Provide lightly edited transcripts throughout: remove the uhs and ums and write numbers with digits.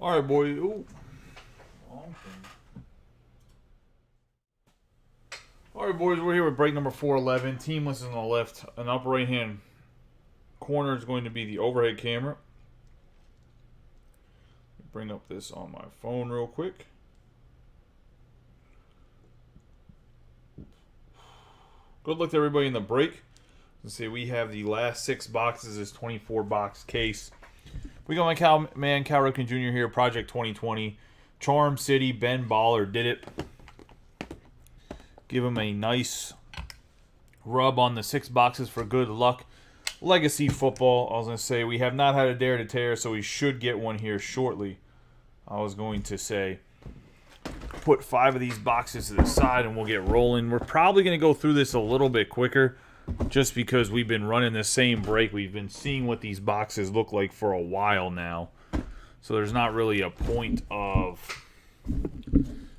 All right, boys. Ooh. All right, boys. We're here with break number 411. Team list on the left. An upper right-hand corner is going to be the overhead camera. Bring up this on my phone real quick. Good luck to everybody in the break. Let's see, we have the last 6 boxes, this 24-box case. We got my Cal Ripken Jr. here, Project 2020. Charm City, Ben Baller did it. Give him a nice rub on the 6 boxes for good luck. Legacy football. I was going to say, we have not had a Dare to Tear, so we should get one here shortly. I was going to say, put 5 of these boxes to the side and we'll get rolling. We're probably going to go through this a little bit quicker just because we've been running the same break. We've been seeing what these boxes look like for a while now. So there's not really a point of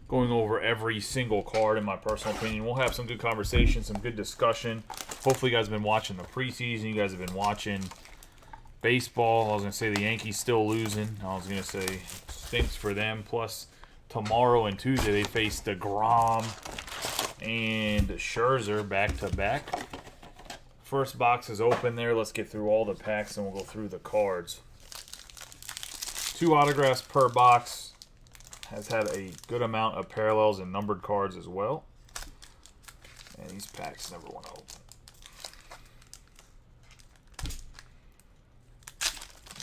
going over every single card, in my personal opinion. We'll have some good conversation, some good discussion. Hopefully you guys have been watching the preseason. You guys have been watching baseball. I was going to say the Yankees still losing. I was going to say stinks for them. Plus, tomorrow and Tuesday they face DeGrom and Scherzer back-to-back. First box is open there. Let's get through all the packs and we'll go through the cards. 2 autographs per box. Has had a good amount of parallels and numbered cards as well. And these packs never want to open.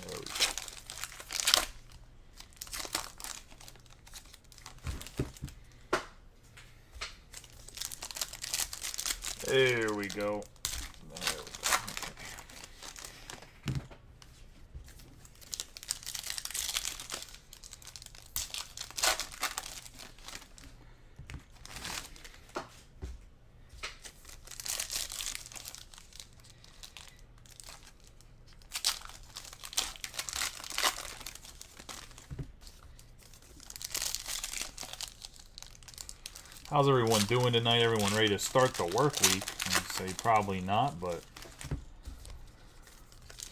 There we go. There we go. How's everyone doing tonight? Everyone ready to start the work week? I'd say probably not, but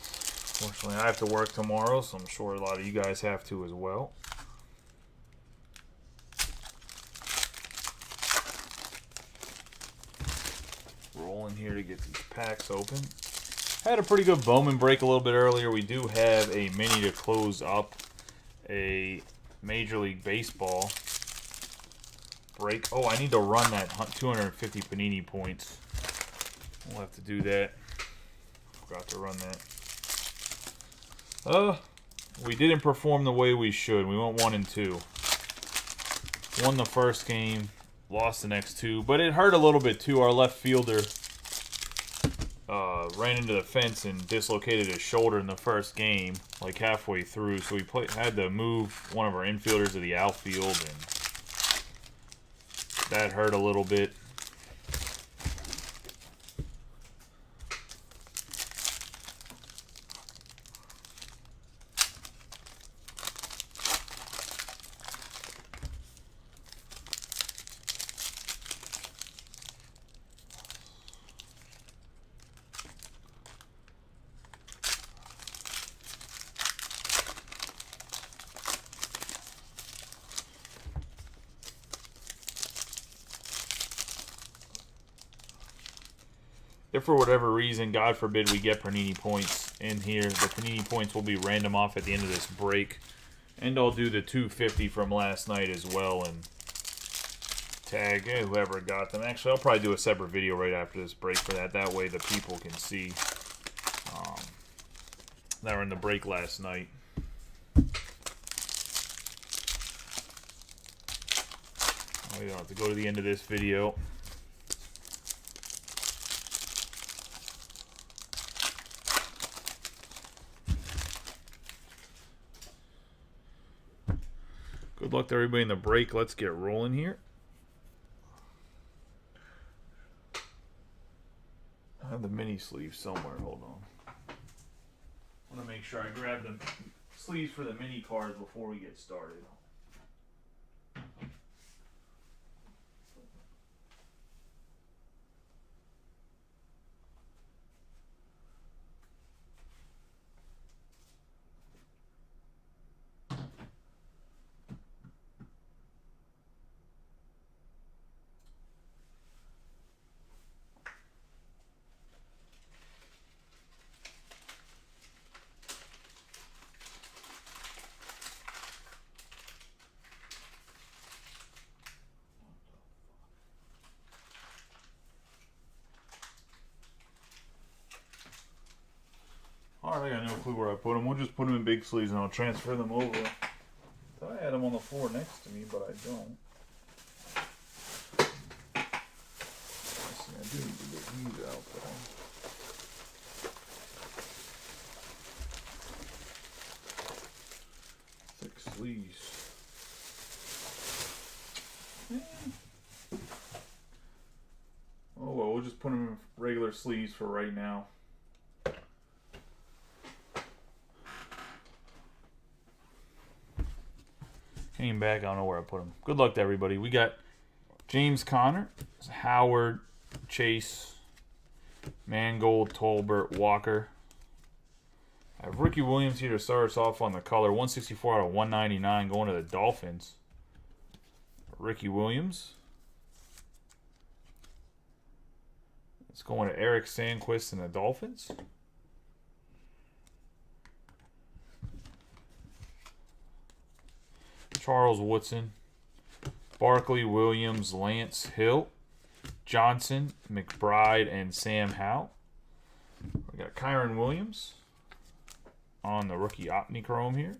fortunately I have to work tomorrow, so I'm sure a lot of you guys have to as well. Rolling here to get these packs open. Had a pretty good Bowman break a little bit earlier. We do have a mini to close up a Major League Baseball break. Oh, I need to run that 250 Panini points. We'll have to do that. Forgot to run that. We didn't perform the way we should. We went 1-2. Won the first game, lost the next 2, but it hurt a little bit too. Our left fielder ran into the fence and dislocated his shoulder in the first game, like halfway through. So we had to move one of our infielders to the outfield, and that hurt a little bit. If for whatever reason, God forbid, we get Panini points in here, the Panini points will be random off at the end of this break. And I'll do the 250 from last night as well and tag whoever got them. Actually, I'll probably do a separate video right after this break for that. That way the people can see that were in the break last night. We don't have to go to the end of this video. Good luck to everybody in the break. Let's get rolling here. I have the mini sleeve somewhere. Hold on. I want to make sure I grab the sleeves for the mini cards before we get started. I got no clue where I put them. We'll just put them in big sleeves and I'll transfer them over. Thought I had them on the floor next to me, but I don't. Let's see, I do need to get these out though. Thick sleeves. Oh well, we'll just put them in regular sleeves for right now. Came back, I don't know where I put them. Good luck to everybody. We got James Conner, Howard, Chase, Mangold, Tolbert, Walker. I have Ricky Williams here to start us off on the color. 164 out of 199 going to the Dolphins. Ricky Williams. It's going to Eric Sandquist and the Dolphins. Charles Woodson, Barkley, Williams, Lance Hill, Johnson, McBride, and Sam Howell. We got Kyron Williams on the rookie Opnichrome here.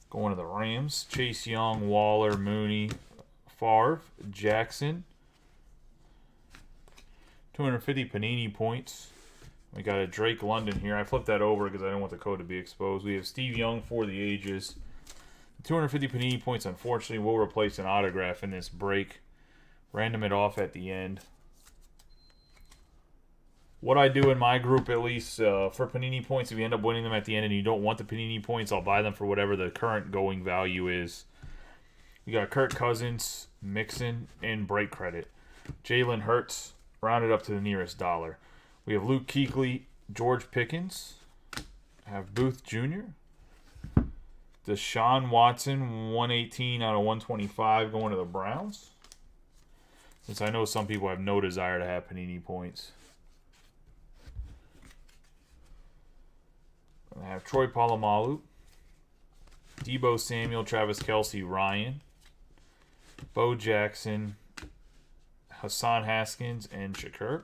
Going to the Rams, Chase Young, Waller, Mooney, Favre, Jackson. 250 Panini points. We got a Drake London here. I flipped that over because I don't want the code to be exposed. We have Steve Young for the ages. 250 Panini points, unfortunately, will replace an autograph in this break. Random it off at the end. What I do in my group, at least, for Panini points, if you end up winning them at the end and you don't want the Panini points, I'll buy them for whatever the current going value is. We got Kirk Cousins, Mixon, and break credit. Jalen Hurts, rounded up to the nearest dollar. We have Luke Kuechly, George Pickens. I have Booth Jr., Deshaun Watson, 118 out of 125 going to the Browns. Since I know some people have no desire to have Panini points. I have Troy Polamalu, Deebo Samuel, Travis Kelce, Ryan, Bo Jackson, Hassan Haskins, and Shakur.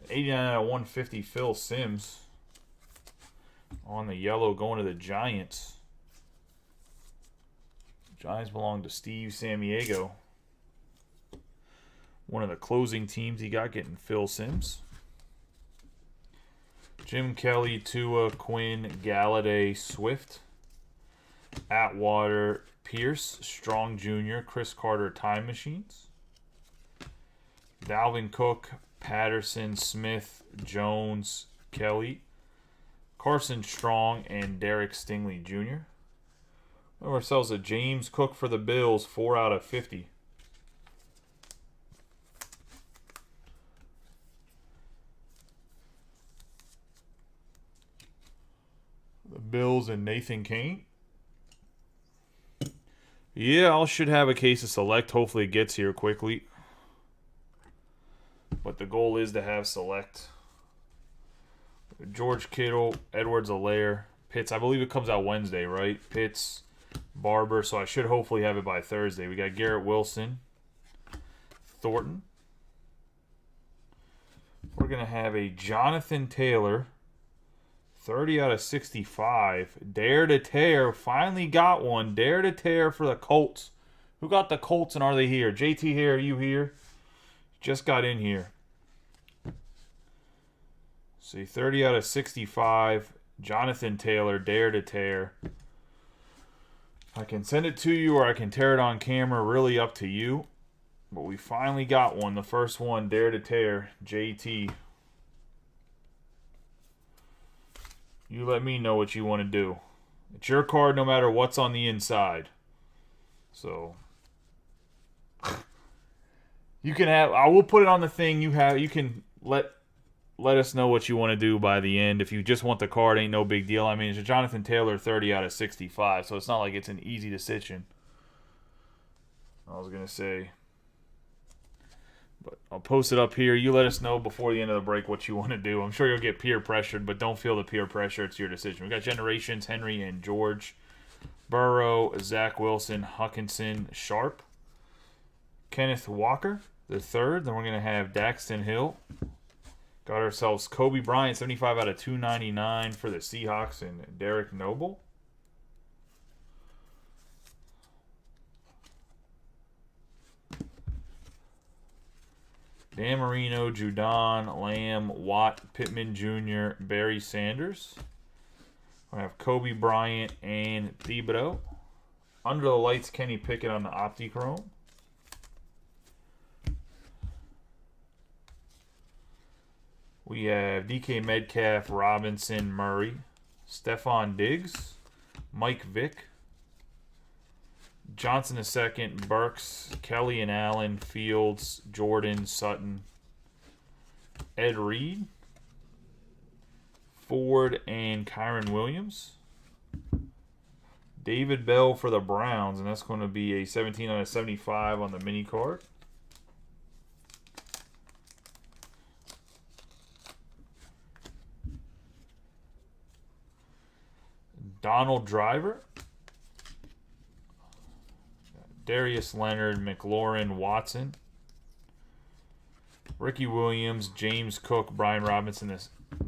89 out of 150 Phil Simms on the yellow going to the Giants. Giants belong to Steve Samiego. One of the closing teams he got getting Phil Simms. Jim Kelly, Tua, Quinn, Galladay, Swift, Atwater, Pierce, Strong Jr., Chris Carter, Time Machines. Dalvin Cook, Patterson, Smith, Jones, Kelly, Carson Strong, and Derek Stingley Jr. We have ourselves a James Cook for the Bills, 4 out of 50. The Bills and Nathan Kane. Yeah, I should have a case of Select. Hopefully it gets here quickly. But the goal is to have Select. George Kittle, Edwards-Helaire, Pitts. I believe it comes out Wednesday, right? Pitts, Barber. So I should hopefully have it by Thursday. We got Garrett Wilson, Thornton. We're going to have a Jonathan Taylor, 30 out of 65. Dare to tear. Finally got one. Dare to tear for the Colts. Who got the Colts and are they here? JT here, are you here? Just got in here. See, 30 out of 65. Jonathan Taylor, dare to tear. I can send it to you or I can tear it on camera. Really up to you. But we finally got one. The first one, dare to tear. JT. You let me know what you want to do. It's your card no matter what's on the inside. So you can have, I will put it on the thing you have. You can let us know what you want to do by the end. If you just want the card, ain't no big deal. I mean, it's a Jonathan Taylor 30 out of 65, so it's not like it's an easy decision. I was going to say, but I'll post it up here. You let us know before the end of the break what you want to do. I'm sure you'll get peer pressured, but don't feel the peer pressure. It's your decision. We got Generations, Henry and George. Burrow, Zach Wilson, Hutchinson, Sharp. Kenneth Walker, the third. Then we're going to have Daxton Hill, Got ourselves Kobe Bryant, 75 out of 299 for the Seahawks, and Derek Noble. Dan Marino, Judon, Lamb, Watt, Pittman Jr., Barry Sanders. We have Kobe Bryant and Thibodeau. Under the lights, Kenny Pickett on the Optichrome. We have DK Metcalf, Robinson, Murray, Stephon Diggs, Mike Vick, Johnson II, Burks, Kelly and Allen, Fields, Jordan, Sutton, Ed Reed, Ford, and Kyron Williams. David Bell for the Browns, and that's going to be a 17 out of 75 on the mini card. Donald Driver, Darius Leonard, McLaurin, Watson, Ricky Williams, James Cook, Brian Robinson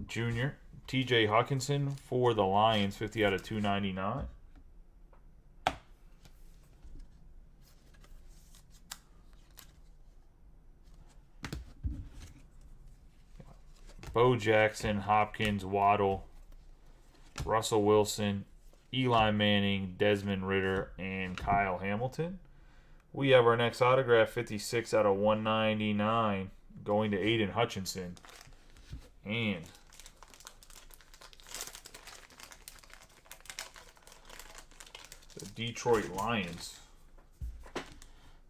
Jr., TJ Hutchinson for the Lions, 50 out of 299. Bo Jackson, Hopkins, Waddle, Russell Wilson, Eli Manning, Desmond Ridder, and Kyle Hamilton. We have our next autograph, 56 out of 199, going to Aiden Hutchinson. And the Detroit Lions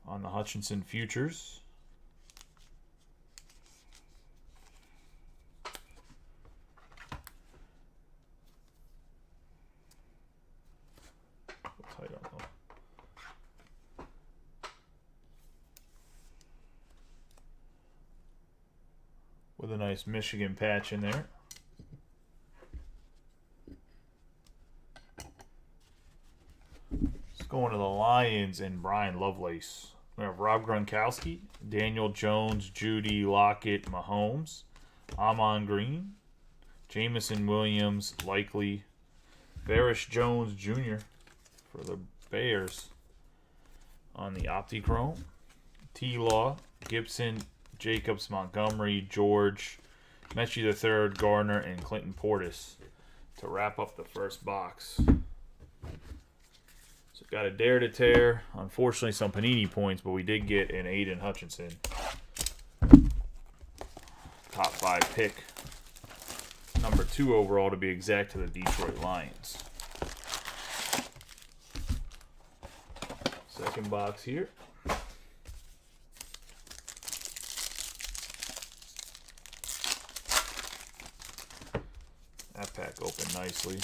on the Hutchinson Futures. I don't know. With a nice Michigan patch in there. Let's go into the Lions and Brian Lovelace. We have Rob Gronkowski, Daniel Jones, Judy, Lockett, Mahomes, Amon Green, Jamison Williams, Likely, Varish Jones Jr. for the Bears on the Optichrome. T-Law, Gibson, Jacobs, Montgomery, George, Mechie III, Gardner, and Clinton Portis to wrap up the first box. So got a dare to tear. Unfortunately, some Panini points, but we did get an Aiden Hutchinson top 5 pick. Number 2 overall to be exact to the Detroit Lions. Second box here. That pack opened nicely.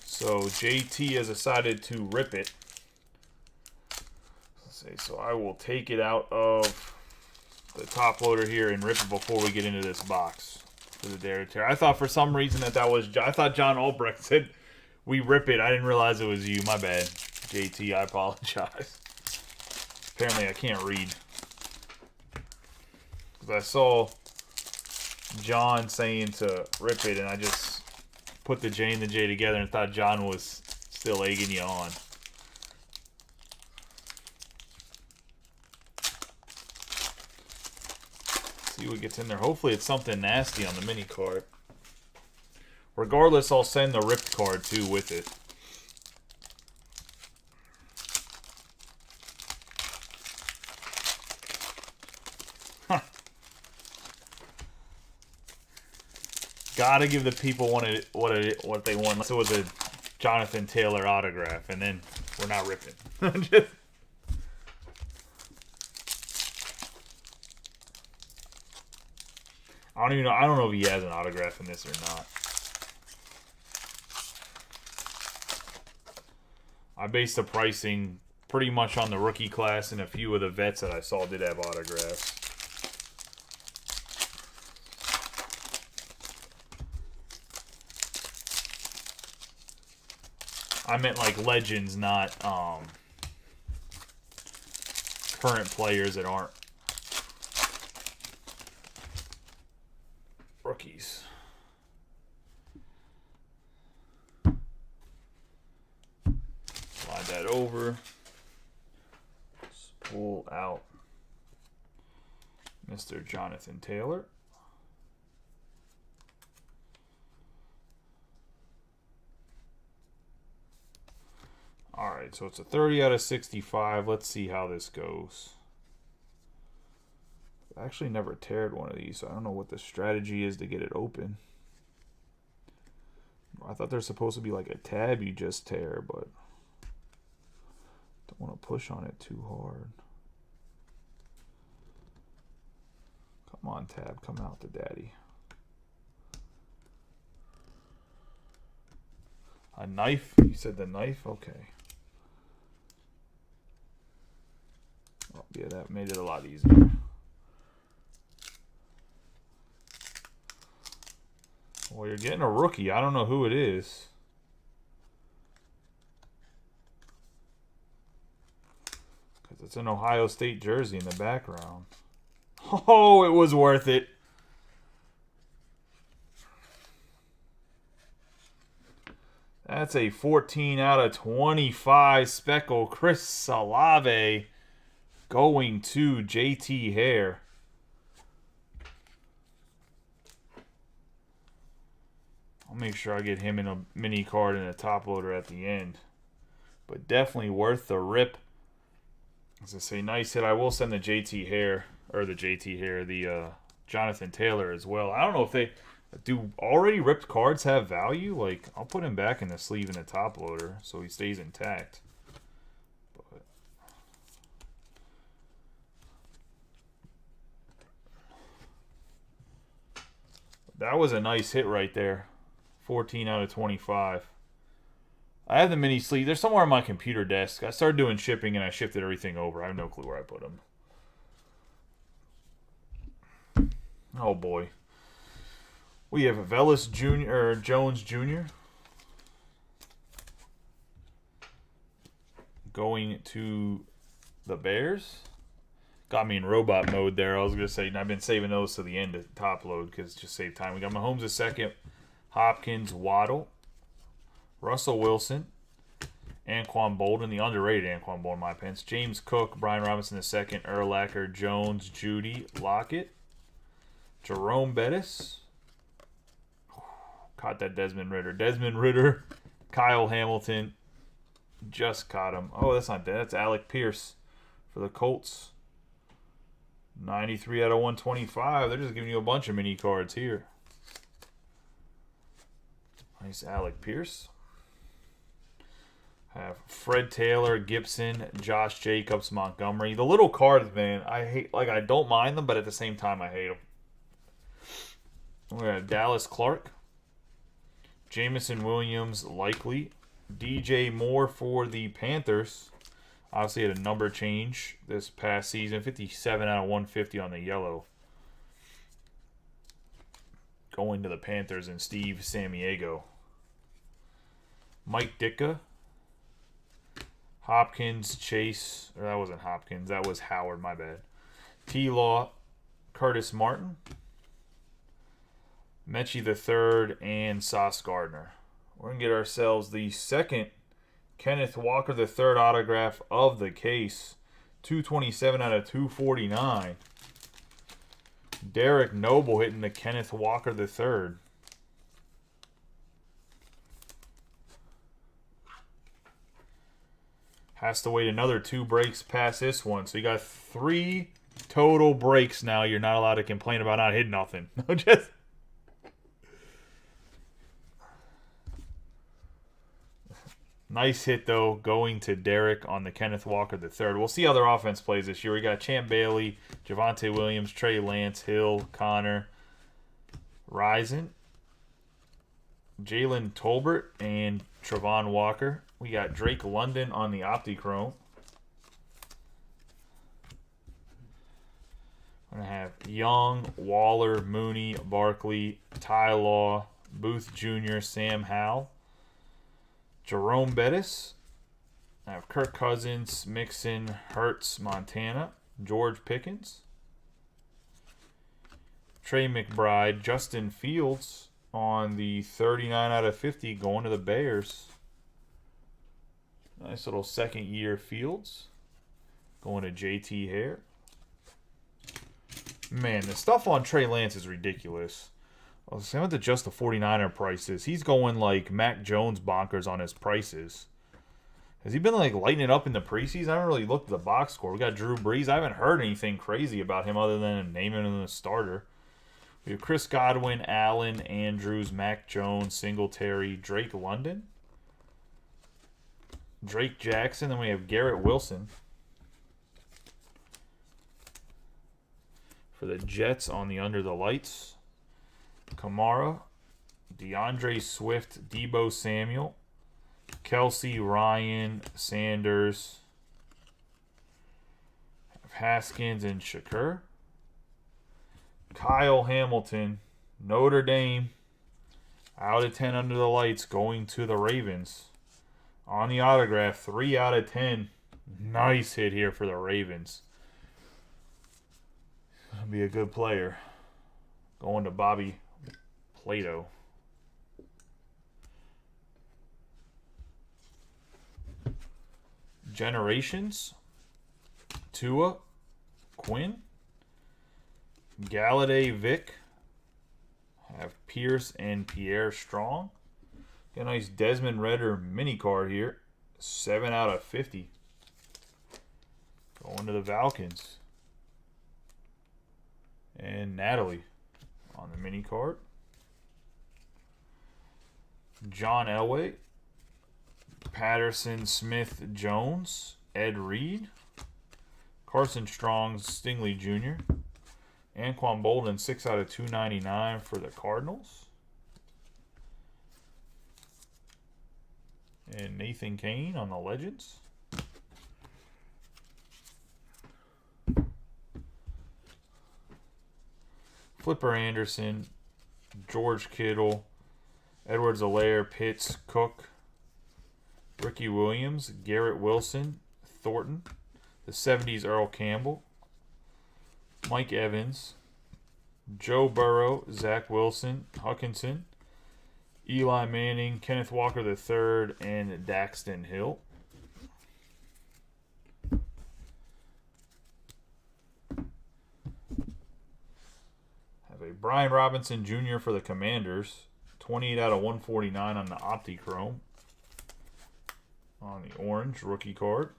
So JT has decided to rip it. Let's see, so I will take it out of the top loader here and rip it before we get into this box for the dare to tear. I thought for some reason that was, I thought John Albrecht said we rip it. I didn't realize it was you. My bad, JT. I apologize. Apparently I can't read. Because I saw John saying to rip it, and I just put the J and the J together and thought John was still egging you on. See what gets in there. Hopefully it's something nasty on the mini card. Regardless, I'll send the ripped card too with it. Gotta give the people what they want. Unless it was a Jonathan Taylor autograph, and then we're not ripping. Just... I don't even know. I don't know if he has an autograph in this or not. I based the pricing pretty much on the rookie class, and a few of the vets that I saw did have autographs. I meant like legends, not current players that aren't rookies. Slide that over. Let's pull out Mr. Jonathan Taylor. Alright, so it's a 30 out of 65. Let's see how this goes. I actually never teared one of these, so I don't know what the strategy is to get it open. I thought there's supposed to be like a tab you just tear, but don't want to push on it too hard. Come on, tab, come out to daddy. A knife? You said the knife? Okay. Oh, yeah, that made it a lot easier. Well, you're getting a rookie. I don't know who it is. Because it's an Ohio State jersey in the background. Oh, it was worth it. That's a 14 out of 25 Speckle Chris Olave going to JT Hare. I'll make sure I get him in a mini card and a top loader at the end. But definitely worth the rip. As I say, nice hit. I will send the JT Hare, or the Jonathan Taylor as well. I don't know if they... Do already ripped cards have value? Like, I'll put him back in the sleeve in the top loader so he stays intact. But that was a nice hit right there. 14 out of 25. I have the mini sleeve. They're somewhere on my computer desk. I started doing shipping and I shifted everything over. I have no clue where I put them. Oh boy. We have Velus Jr. or Jones Jr. going to the Bears. Got me in robot mode there. I was going to say, I've been saving those to the end to top load because just save time. We got Mahomes a second, Hopkins, Waddle, Russell Wilson, Anquan Bolden, the underrated Anquan Bolden, in my opinion. James Cook, Brian Robinson the second, Urlacher, Jones, Judy, Lockett, Jerome Bettis. Caught that Desmond Ridder. Desmond Ridder, Kyle Hamilton, just caught him. Oh, that's not dead. That's Alec Pierce for the Colts. 93 out of 125. They're just giving you a bunch of mini cards here. Nice Alec Pierce. Have Fred Taylor, Gibson, Josh Jacobs, Montgomery. The little cards, man, I hate. Like, I don't mind them, but at the same time, I hate them. We have Dallas Clark. Jameson Williams, likely. DJ Moore for the Panthers. Obviously had a number change this past season. 57 out of 150 on the yellow. Going to the Panthers and Steve Samiego. Mike Ditka. Hopkins, Chase. Or that wasn't Hopkins. That was Howard, my bad. T-Law, Curtis Martin. Mechie the third, and Sauce Gardner. We're going to get ourselves the second Kenneth Walker the third autograph of the case. 227 out of 249. Derek Noble hitting the Kenneth Walker the third. Has to wait another 2 breaks past this one. So you got 3 total breaks now. You're not allowed to complain about not hitting nothing. Just... Nice hit, though, going to Derek on the Kenneth Walker III. We'll see how their offense plays this year. We got Champ Bailey, Javonte Williams, Trey Lance, Hill, Connor, Rison, Jalen Tolbert, and Travon Walker. We got Drake London on the Optichrome. We're going to have Young, Waller, Mooney, Barkley, Ty Law, Booth Jr., Sam Howell, Jerome Bettis. I have Kirk Cousins, Mixon, Hurts, Montana, George Pickens, Trey McBride, Justin Fields on the 39 out of 50 going to the Bears. Nice little second year Fields going to JT Hare. Man, the stuff on Trey Lance is ridiculous. I was saying to just the 49er prices. He's going like Mac Jones bonkers on his prices. Has he been like lighting it up in the preseason? I haven't really looked at the box score. We got Drew Brees. I haven't heard anything crazy about him other than naming him the starter. We have Chris Godwin, Allen, Andrews, Mac Jones, Singletary, Drake London, Drake Jackson. Then we have Garrett Wilson. For the Jets on the Under the Lights, Kamara, DeAndre Swift, Debo Samuel, Kelsey, Ryan, Sanders, Haskins, and Shakur. Kyle Hamilton, Notre Dame, out of 10 Under the Lights, going to the Ravens. On the autograph, 3 out of 10. Nice hit here for the Ravens. Gonna be a good player. Going to Bobby Plato. Generations. Tua, Quinn, Galladay, Vic. Have Pierce and Pierre Strong. Get a nice Desmond Ritter mini card here. 7 out of 50. Going to the Falcons. And Natalie on the mini card. John Elway, Patterson, Smith, Jones, Ed Reed, Carson Strong, Stingley Jr., Anquan Bolden, 6 out of 299 for the Cardinals. And Nathan Kane on the Legends. Flipper Anderson, George Kittle, Edwards-Helaire, Pitts, Cook, Ricky Williams, Garrett Wilson, Thornton, the 70s Earl Campbell, Mike Evans, Joe Burrow, Zach Wilson, Hutchinson, Eli Manning, Kenneth Walker III, and Daxton Hill. Brian Robinson Jr. for the Commanders. 28 out of 149 on the Optichrome. On the orange rookie card.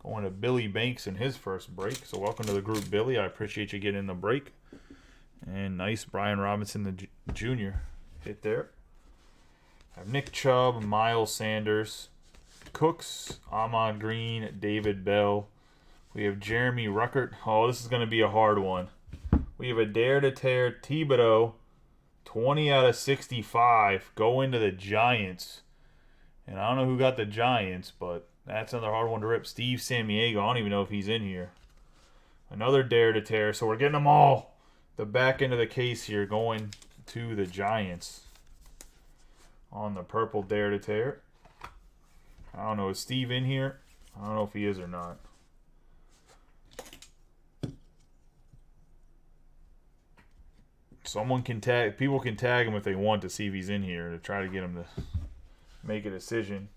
Going to Billy Banks in his first break. So welcome to the group, Billy. I appreciate you getting in the break. And nice Brian Robinson the Jr. hit there. I have Nick Chubb, Miles Sanders, Cooks, Ahmad Green, David Bell. We have Jeremy Ruckert. Oh, this is going to be a hard one. We have a Dare to Tear Thibodeau, 20 out of 65, go into the Giants. And I don't know who got the Giants, but that's another hard one to rip. Steve Samiego, I don't even know if he's in here. Another Dare to Tear, so we're getting them all. The back end of the case here going to the Giants. On the purple Dare to Tear. I don't know, is Steve in here? I don't know if he is or not. Someone can tag, people can tag him if they want to see if he's in here to try to get him to make a decision.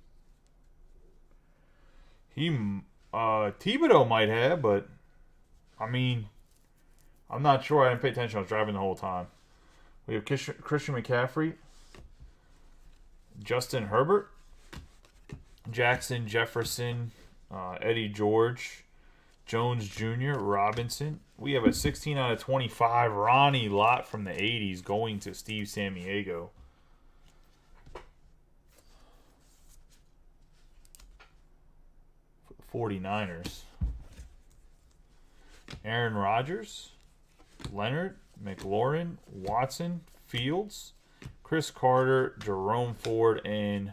Thibodeau might have, but I mean, I'm not sure. I didn't pay attention. I was driving the whole time. We have Christian McCaffrey, Justin Herbert, Jackson Jefferson, Eddie George, Jones Jr., Robinson. We have a 16 out of 25 Ronnie Lott from the 80s going to Steve Samiego. for the 49ers. Aaron Rodgers, Leonard, McLaurin, Watson, Fields, Chris Carter, Jerome Ford, and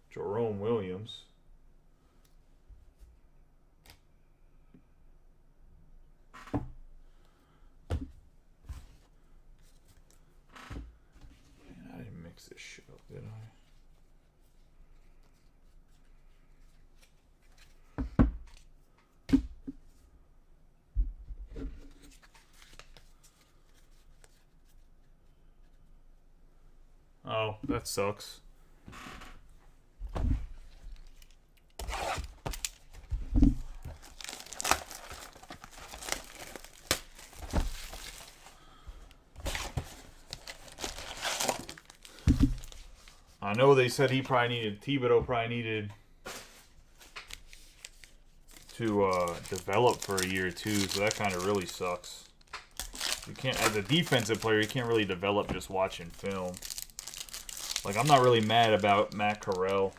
Jerome Williams. Man, I didn't mix this shit up, did I? Oh, that sucks. I know they said Thibodeau probably needed to develop for a year or two, so that kind of really sucks. You can't, as a defensive player, you can't really develop just watching film. Like, I'm not really mad about Matt Corral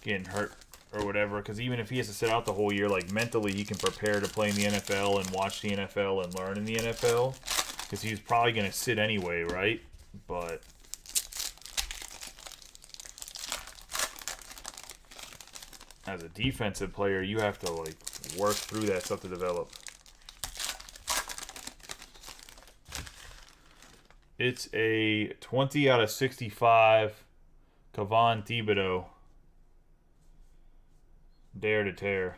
getting hurt or whatever, because even if he has to sit out the whole year, like, mentally he can prepare to play in the NFL and watch the NFL and learn in the NFL, because he's probably going to sit anyway, right? But as a defensive player, you have to, like, work through that stuff to develop. It's a 20 out of 65 Kayvon Thibodeau. Dare to Tear.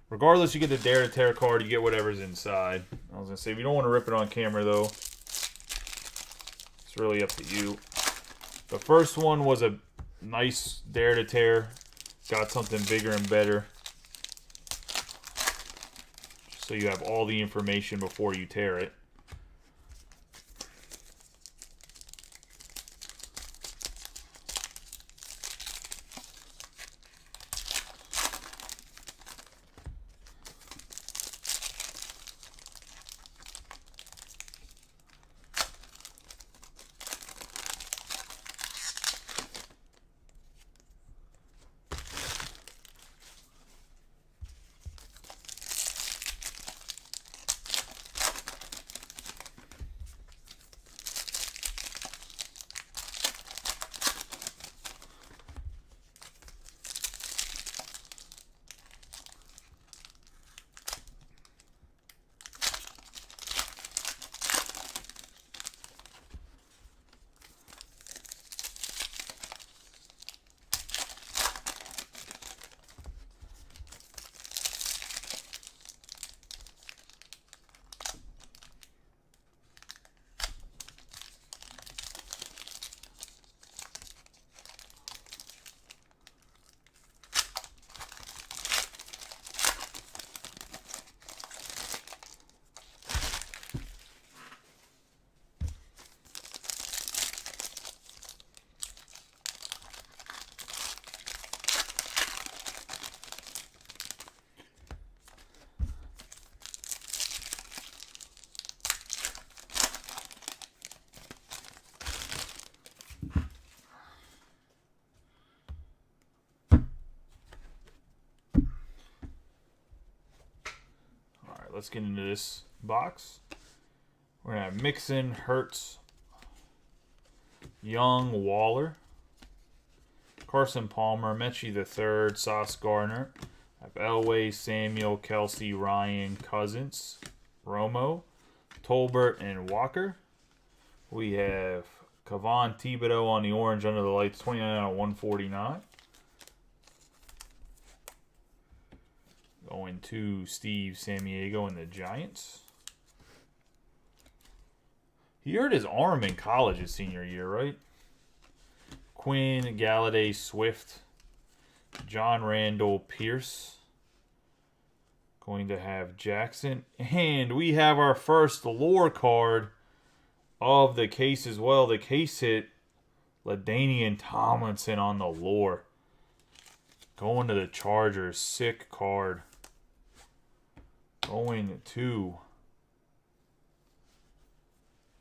Regardless, you get the Dare to Tear card, you get whatever's inside. I was going to say, if you don't want to rip it on camera, though, it's really up to you. The first one was a nice Dare to Tear. Got something bigger and better. So you have all the information before you tear it. Let's get into this box. We're going to have Mixon, Hurts, Young, Waller, Carson Palmer, Mechie III, Sauce Gardner. I have Elway, Samuel, Kelsey, Ryan, Cousins, Romo, Tolbert, and Walker. We have Kayvon Thibodeau on the orange under the lights, 29 out of 149. Going to Steve Samiego and the Giants. He hurt his arm in college his senior year, right? Quinn, Galladay, Swift, John Randall, Pierce. Going to have Jackson. And we have our first lore card of the case as well. The case hit LaDainian Tomlinson on the lore. Going to the Chargers. Sick card. Going to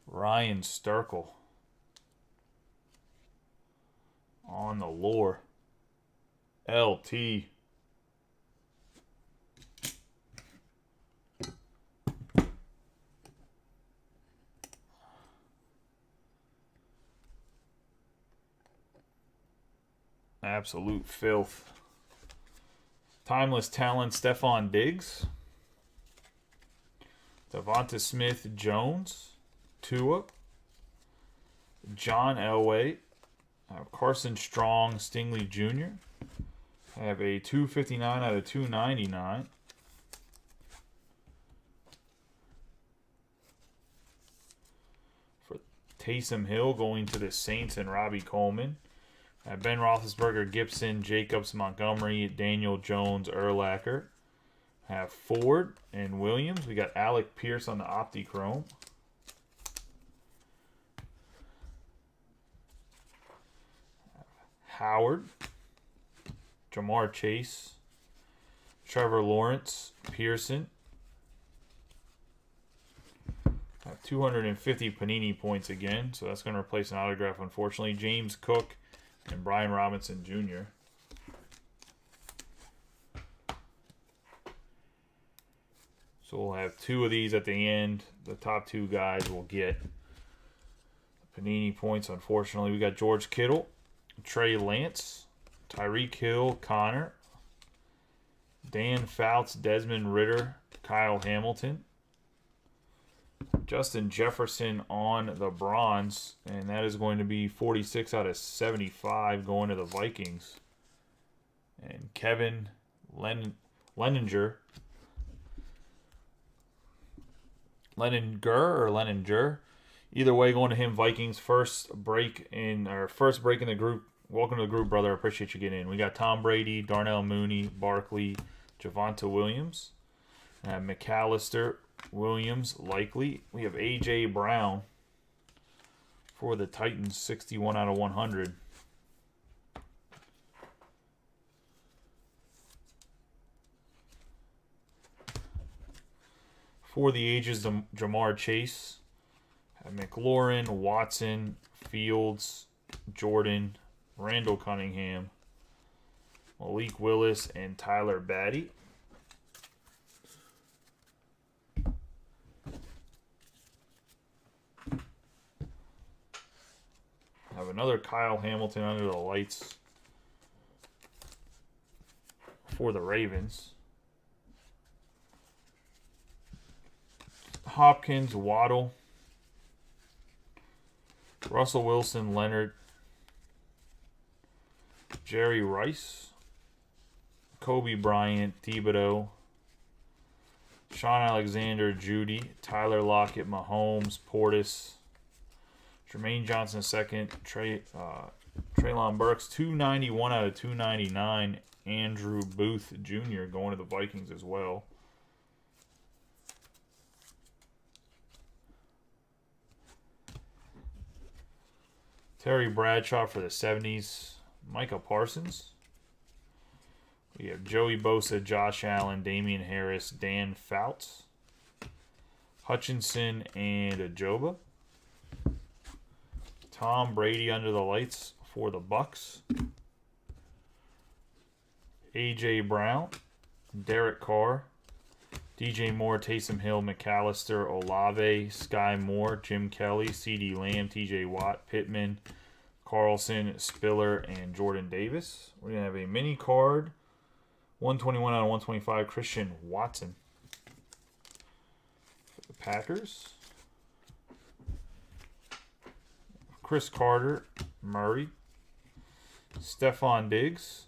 Ryan Sterkel on the lore. LT. Absolute filth. Timeless talent, Stephon Diggs. Devonta Smith Jones. Tua. John Elway. Carson Strong Stingley Jr. I have a 259 out of 299. For Taysom Hill going to the Saints and Robbie Coleman. Ben Roethlisberger, Gibson, Jacobs, Montgomery, Daniel Jones, Urlacher. Have Ford and Williams. We got Alec Pierce on the Optichrome. Howard, Jamar Chase, Trevor Lawrence, Pearson. Have 250 Panini points again, so that's going to replace an autograph, unfortunately. James Cook and Brian Robinson Jr. So we'll have two of these at the end. The top two guys will get Panini points, unfortunately. We got George Kittle, Trey Lance, Tyreek Hill, Connor, Dan Fouts, Desmond Ridder, Kyle Hamilton, Justin Jefferson on the bronze, and that is going to be 46 out of 75 going to the Vikings. And Kevin Leninger, either way, going to him. Vikings first break in the group. Welcome to the group, brother. I appreciate you getting in. We got Tom Brady, Darnell Mooney, Barkley, Javonte Williams, McAllister, Williams, likely. We have A.J. Brown for the Titans, 61 out of 100. For the ages, Jamar Chase, McLaurin, Watson, Fields, Jordan, Randall Cunningham, Malik Willis, and Tyler Batty. Have another Kyle Hamilton under the lights for the Ravens. Hopkins, Waddle, Russell Wilson, Leonard, Jerry Rice, Kobe Bryant, Thibodeau, Sean Alexander, Judy, Tyler Lockett, Mahomes, Portis, Jermaine Johnson second, Treylon Burks, 291 out of 299, Andrew Booth Jr. going to the Vikings as well. Terry Bradshaw for the 70s, Micah Parsons. We have Joey Bosa, Josh Allen, Damian Harris, Dan Fouts, Hutchinson, and Ajoba. Tom Brady under the lights for the Bucks. A.J. Brown, Derek Carr, DJ Moore, Taysom Hill, McAllister, Olave, Sky Moore, Jim Kelly, C.D. Lamb, T.J. Watt, Pittman, Carlson, Spiller, and Jordan Davis. We're going to have a mini card, 121 out of 125, Christian Watson for the Packers. Chris Carter, Murray, Stephon Diggs,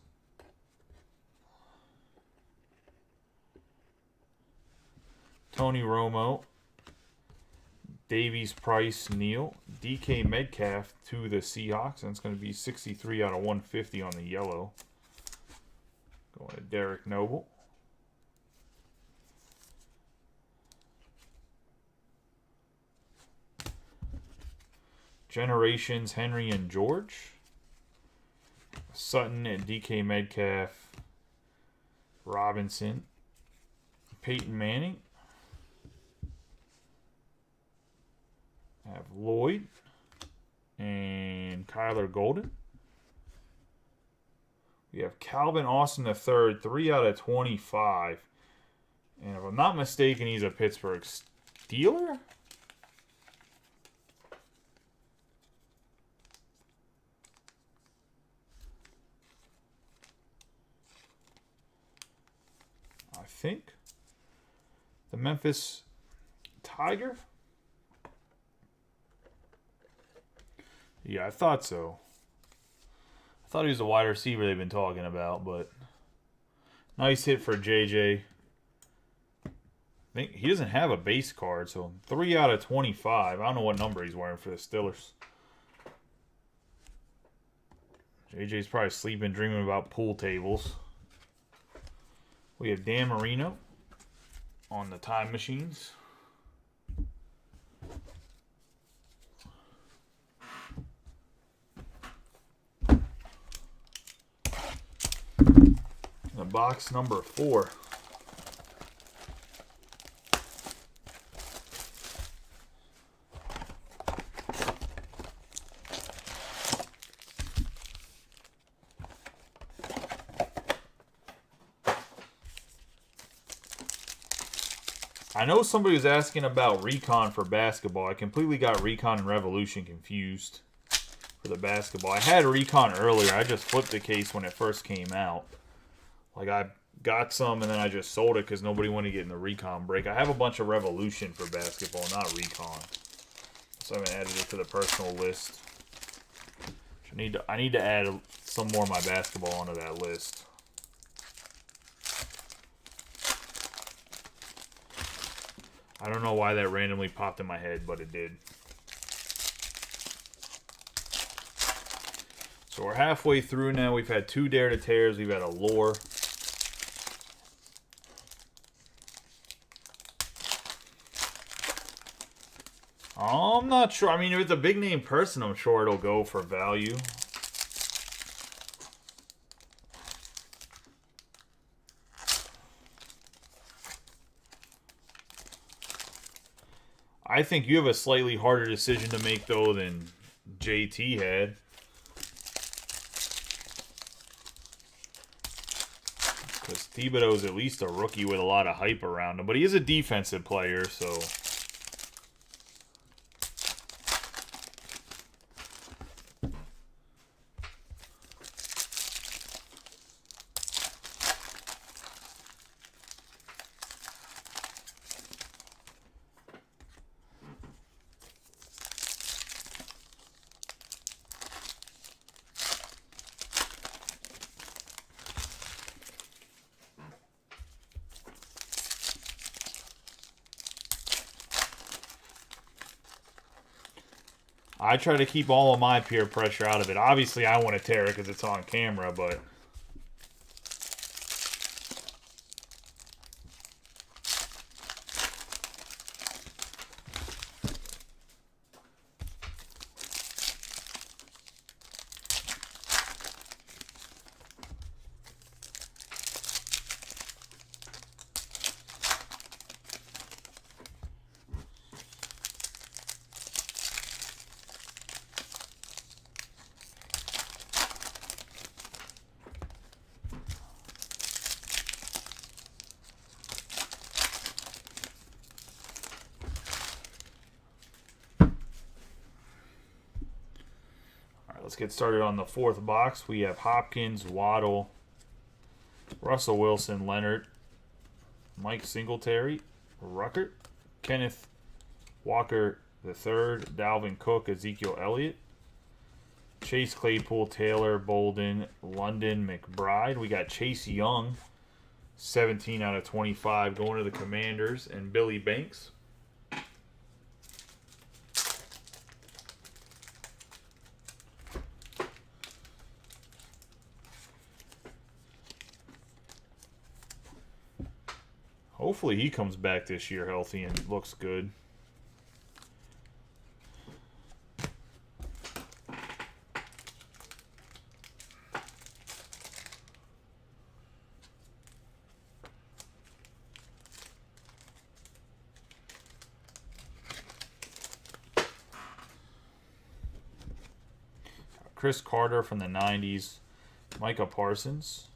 Tony Romo, Davies, Price, Neal, DK Metcalf to the Seahawks, and it's going to be 63 out of 150 on the yellow. Going to Derek Noble. Generations, Henry and George. Sutton and DK Metcalf. Robinson. Peyton Manning. I have Lloyd and Kyler Golden. We have Calvin Austin III, 3 out of 25. And if I'm not mistaken, he's a Pittsburgh Steeler? I think. The Memphis Tiger? Yeah, I thought so. I thought he was the wide receiver they've been talking about, but nice hit for JJ. I think he doesn't have a base card, so 3 out of 25. I don't know what number he's wearing for the Steelers. JJ's probably sleeping, dreaming about pool tables. We have Dan Marino on the time machines. The box number 4. I know somebody was asking about Recon for basketball. I completely got Recon and Revolution confused for the basketball. I had Recon earlier. I just flipped the case when it first came out. Like, I got some and then I just sold it because nobody wanted to get in the Recon break. I have a bunch of Revolution for basketball, not Recon. So I haven't added it to the personal list. I need to add some more of my basketball onto that list. I don't know why that randomly popped in my head, but it did. So we're halfway through now. We've had 2 Dare to Tears. We've had a Lore. I'm not sure. I mean, if it's a big name person, I'm sure it'll go for value. I think you have a slightly harder decision to make, though, than JT had. Because Thibodeau's at least a rookie with a lot of hype around him. But he is a defensive player, so... I try to keep all of my peer pressure out of it. Obviously, I want to tear it because it's on camera, but... Let's get started on the 4th box. We have Hopkins, Waddle, Russell Wilson, Leonard, Mike Singletary, Ruckert, Kenneth Walker III, Dalvin Cook, Ezekiel Elliott, Chase Claypool, Taylor, Bolden, London, McBride. We got Chase Young, 17 out of 25, going to the Commanders, and Billy Banks. Hopefully he comes back this year healthy and looks good. Chris Carter from the 90s. Micah Parsons.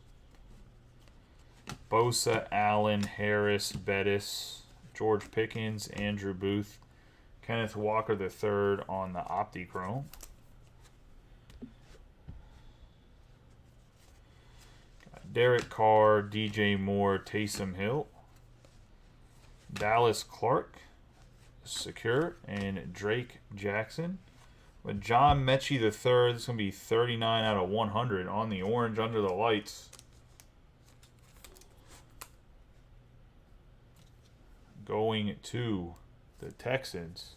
Bosa, Allen, Harris, Bettis, George Pickens, Andrew Booth, Kenneth Walker III on the Optichrome. Derek Carr, DJ Moore, Taysom Hill, Dallas Clark, secure, and Drake Jackson. With John Mechie III, this is going to be 39 out of 100 on the orange under the lights. Going to the Texans.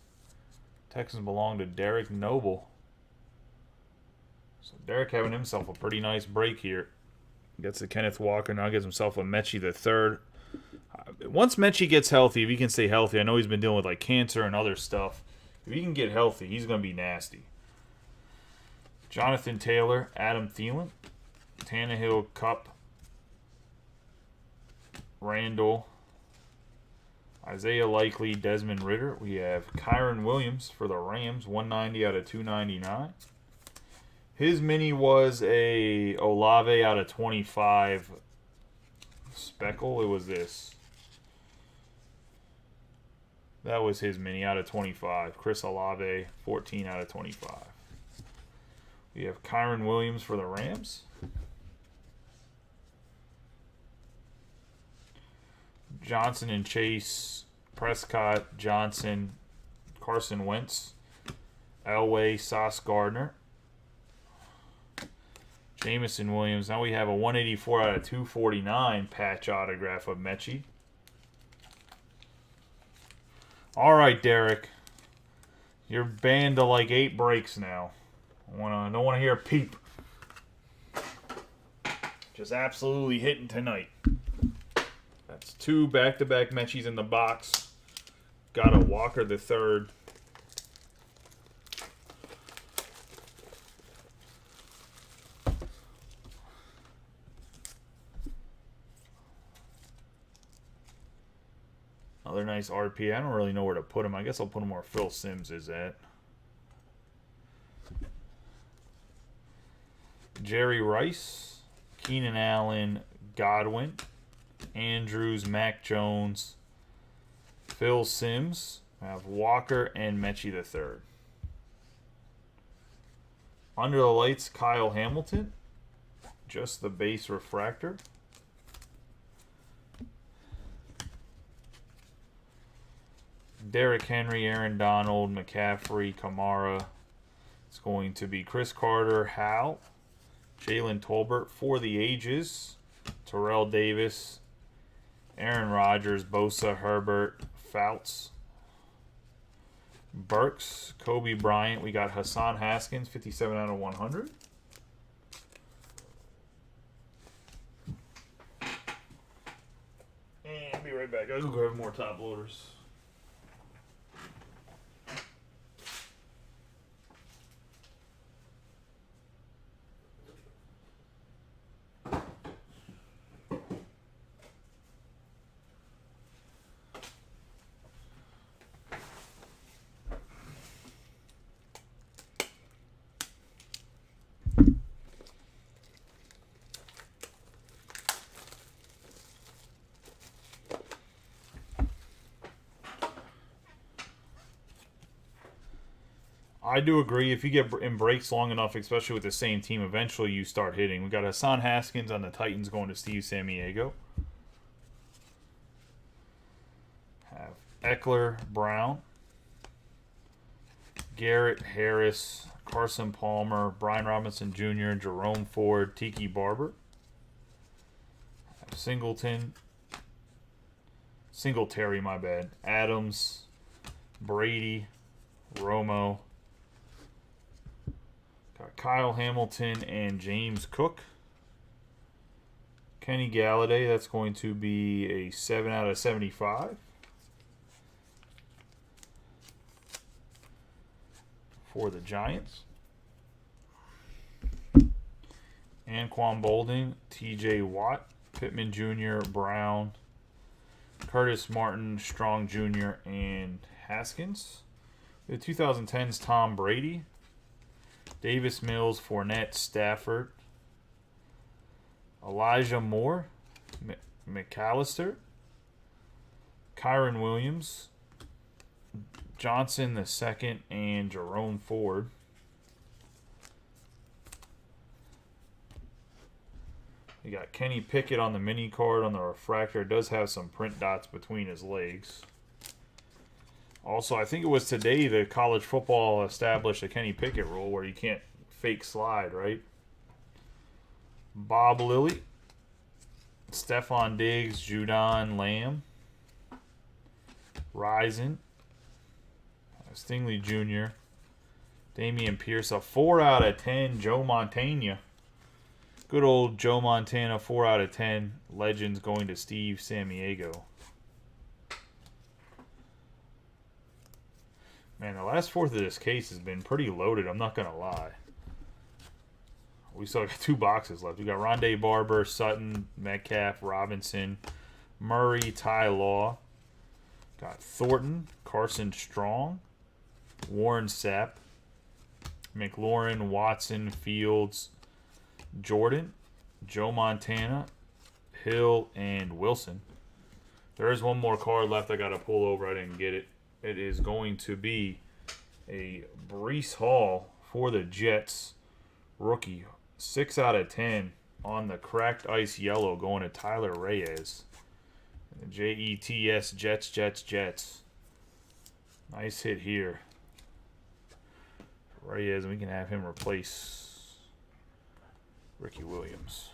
Texans belong to Derek Noble. So Derek having himself a pretty nice break here. Gets the Kenneth Walker, now gives himself a Mechie III. Once Mechie gets healthy, if he can stay healthy, I know he's been dealing with like cancer and other stuff. If he can get healthy, he's going to be nasty. Jonathan Taylor, Adam Thielen, Tannehill, Cup, Randall, Isaiah Likely, Desmond Ridder. We have Kyron Williams for the Rams, 190 out of 299. His mini was a Olave out of 25 speckle. It was this. That was his mini out of 25. Chris Olave, 14 out of 25. We have Kyron Williams for the Rams. Johnson and Chase, Prescott, Johnson, Carson Wentz, Elway, Sauce Gardner, Jameson Williams. Now we have a 184 out of 249 patch autograph of Mechie. All right, Derek. You're banned to like 8 breaks now. I don't want to hear a peep. Just absolutely hitting tonight. That's 2 back-to-back Mechies in the box. Got a Walker the third. Another nice RP. I don't really know where to put him. I guess I'll put him where Phil Simms is at. Jerry Rice, Keenan Allen, Godwin, Andrews, Mac Jones, Phil Simms. I have Walker and Mechie the third. Under the lights, Kyle Hamilton. Just the base refractor. Derrick Henry, Aaron Donald, McCaffrey, Kamara. It's going to be Chris Carter, Hal, Jalen Tolbert for the ages, Terrell Davis, Aaron Rodgers, Bosa, Herbert, Fouts, Burks, Kobe Bryant. We got Hassan Haskins, 57 out of 100. And I'll be right back. I'll go grab more top loaders. I do agree. If you get in breaks long enough, especially with the same team, eventually you start hitting. We got Hassan Haskins on the Titans going to Steve Samiego. Have Eckler, Brown, Garrett, Harris, Carson Palmer, Brian Robinson Jr., Jerome Ford, Tiki Barber. Have Singletary, my bad. Adams, Brady, Romo. Got Kyle Hamilton and James Cook. Kenny Galladay, that's going to be a 7 out of 75. For the Giants. Anquan Bolding, TJ Watt, Pittman Jr., Brown, Curtis Martin, Strong Jr., and Haskins. The 2010s, Tom Brady, Davis Mills, Fournette, Stafford, Elijah Moore, McAllister, Kyron Williams, Johnson II, and Jerome Ford. You got Kenny Pickett on the mini card on the refractor. It does have some print dots between his legs. Also, I think it was today the college football established a Kenny Pickett rule where you can't fake slide, right? Bob Lilly, Stephon Diggs, Judon Lamb, Rison, Stingley Jr., Damian Pierce, a 4 out of 10, Joe Montana. Good old Joe Montana, 4 out of 10. Legends going to Steve Samiego. Man, the last fourth of this case has been pretty loaded, I'm not going to lie. We still got 2 boxes left. We got Rondé Barber, Sutton, Metcalf, Robinson, Murray, Ty Law. Got Thornton, Carson Strong, Warren Sapp, McLaurin, Watson, Fields, Jordan, Joe Montana, Hill, and Wilson. There is one more card left I got to pull over. I didn't get it. It is going to be a Breece Hall for the Jets. Rookie. 6 out of 10 on the cracked ice yellow going to Tyler Reyes. Jets, Jets. Nice hit here. Reyes, we can have him replace Ricky Williams.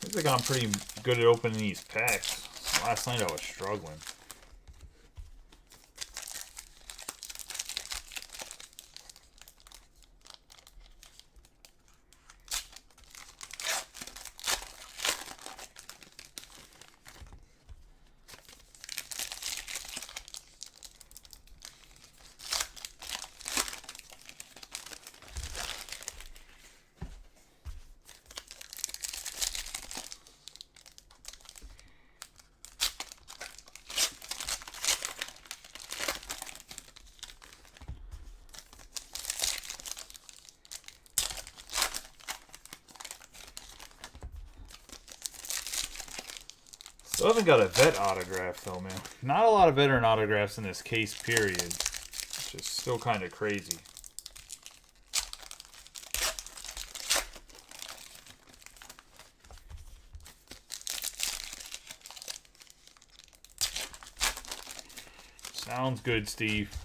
I think I'm pretty good at opening these packs. Last night I was struggling. Still haven't got a vet autograph though, man. Not a lot of veteran autographs in this case, period. It's just still kind of crazy. Sounds good, Steve.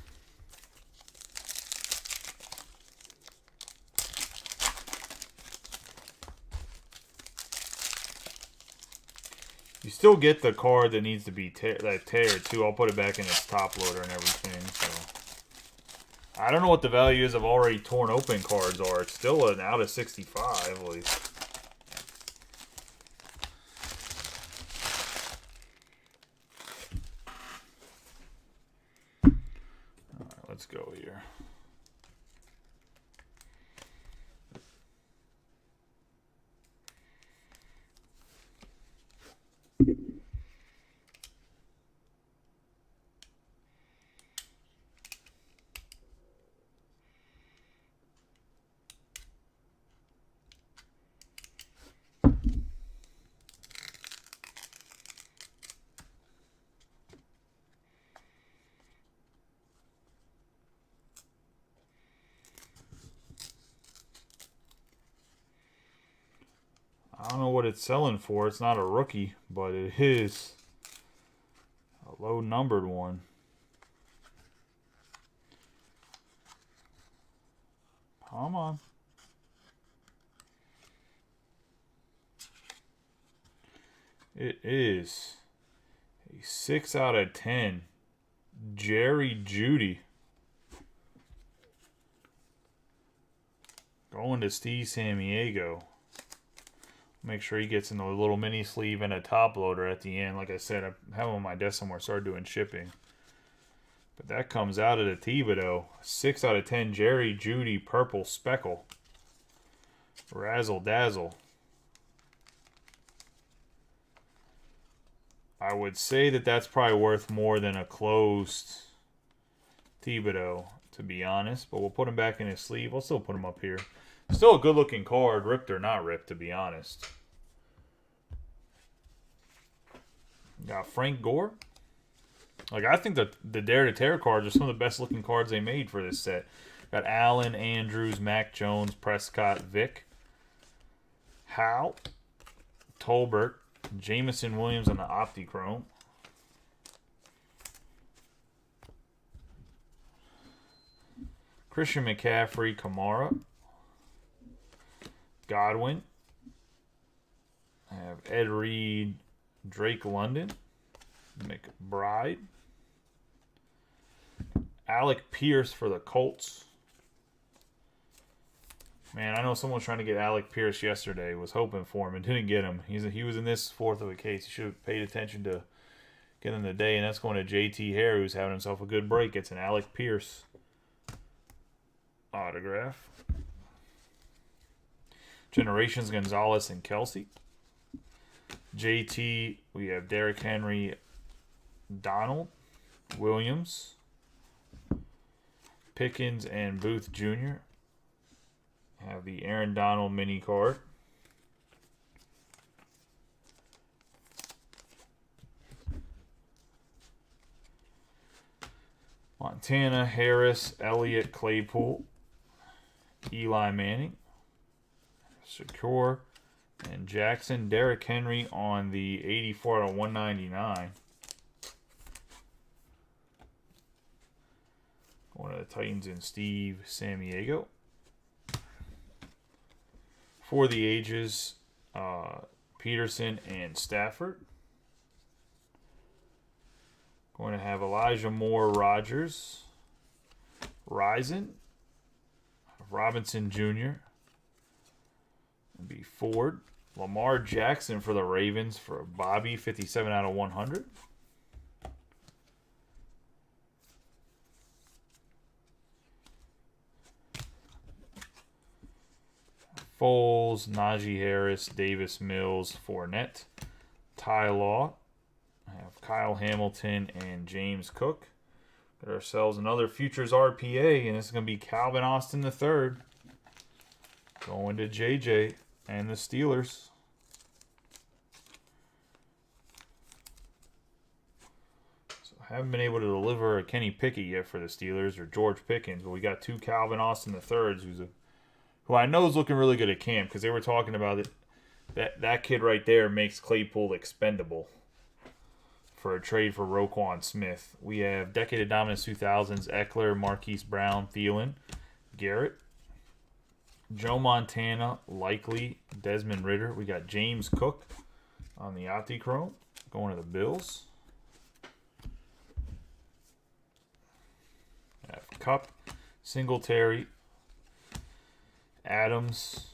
You still get the card that needs to be tear too. I'll put it back in its top loader and everything. So I don't know what the value is of already torn open cards are. It's still an out of 65 at least. All right, let's go here. what it's selling for. It's not a rookie, but it is a low numbered one. Come on. It is a 6 out of 10. Jerry Jeudy. Going to Steve Samiego. Make sure he gets in a little mini sleeve and a top loader at the end. Like I said, I have him on my desk somewhere. Start doing shipping. But that comes out of the Thibodeau. 6 out of 10. Jerry Jeudy purple speckle. Razzle dazzle. I would say that that's probably worth more than a closed Thibodeau, to be honest. But we'll put him back in his sleeve. I'll still put him up here. Still a good-looking card, ripped or not ripped, to be honest. Got Frank Gore. Like, I think the Dare to Tear cards are some of the best-looking cards they made for this set. Got Allen, Andrews, Mac Jones, Prescott, Vick, Howe, Tolbert, Jameson Williams on the Optichrome. Christian McCaffrey, Kamara. Godwin. I have Ed Reed, Drake London, McBride. Alec Pierce for the Colts. Man, I know someone was trying to get Alec Pierce yesterday. Was hoping for him and didn't get him. He was in this fourth of a case. He should have paid attention to get him today, and that's going to J.T. Hare, who's having himself a good break. It's an Alec Pierce autograph. Generations, Gonzalez and Kelsey. JT, we have Derrick Henry, Donald, Williams, Pickens, and Booth Jr. Have the Aaron Donald mini card. Montana, Harris, Elliott, Claypool, Eli Manning, Secure, and Jackson. Derrick Henry on the 84 out of 199. Going to the Titans and Steve Samiego. For the ages, Peterson and Stafford. Going to have Elijah Moore, Rodgers, Risen, Robinson Jr., be Ford, Lamar Jackson for the Ravens for Bobby, 57 out of 100. Foles, Najee Harris, Davis Mills, Fournette, Ty Law. I have Kyle Hamilton and James Cook. Got ourselves another Futures RPA, and this is going to be Calvin Austin III. Going to JJ and the Steelers. So I haven't been able to deliver a Kenny Pickett yet for the Steelers or George Pickens, but we got two Calvin Austin IIIs, who I know is looking really good at camp because they were talking about it. That kid right there makes Claypool expendable for a trade for Roquan Smith. We have Decade of Dominance 2000s, Eckler, Marquise Brown, Thielen, Garrett, Joe Montana, Likely, Desmond Ridder. We got James Cook on the Optichrome going to the Bills. We have Cup, Singletary, Adams,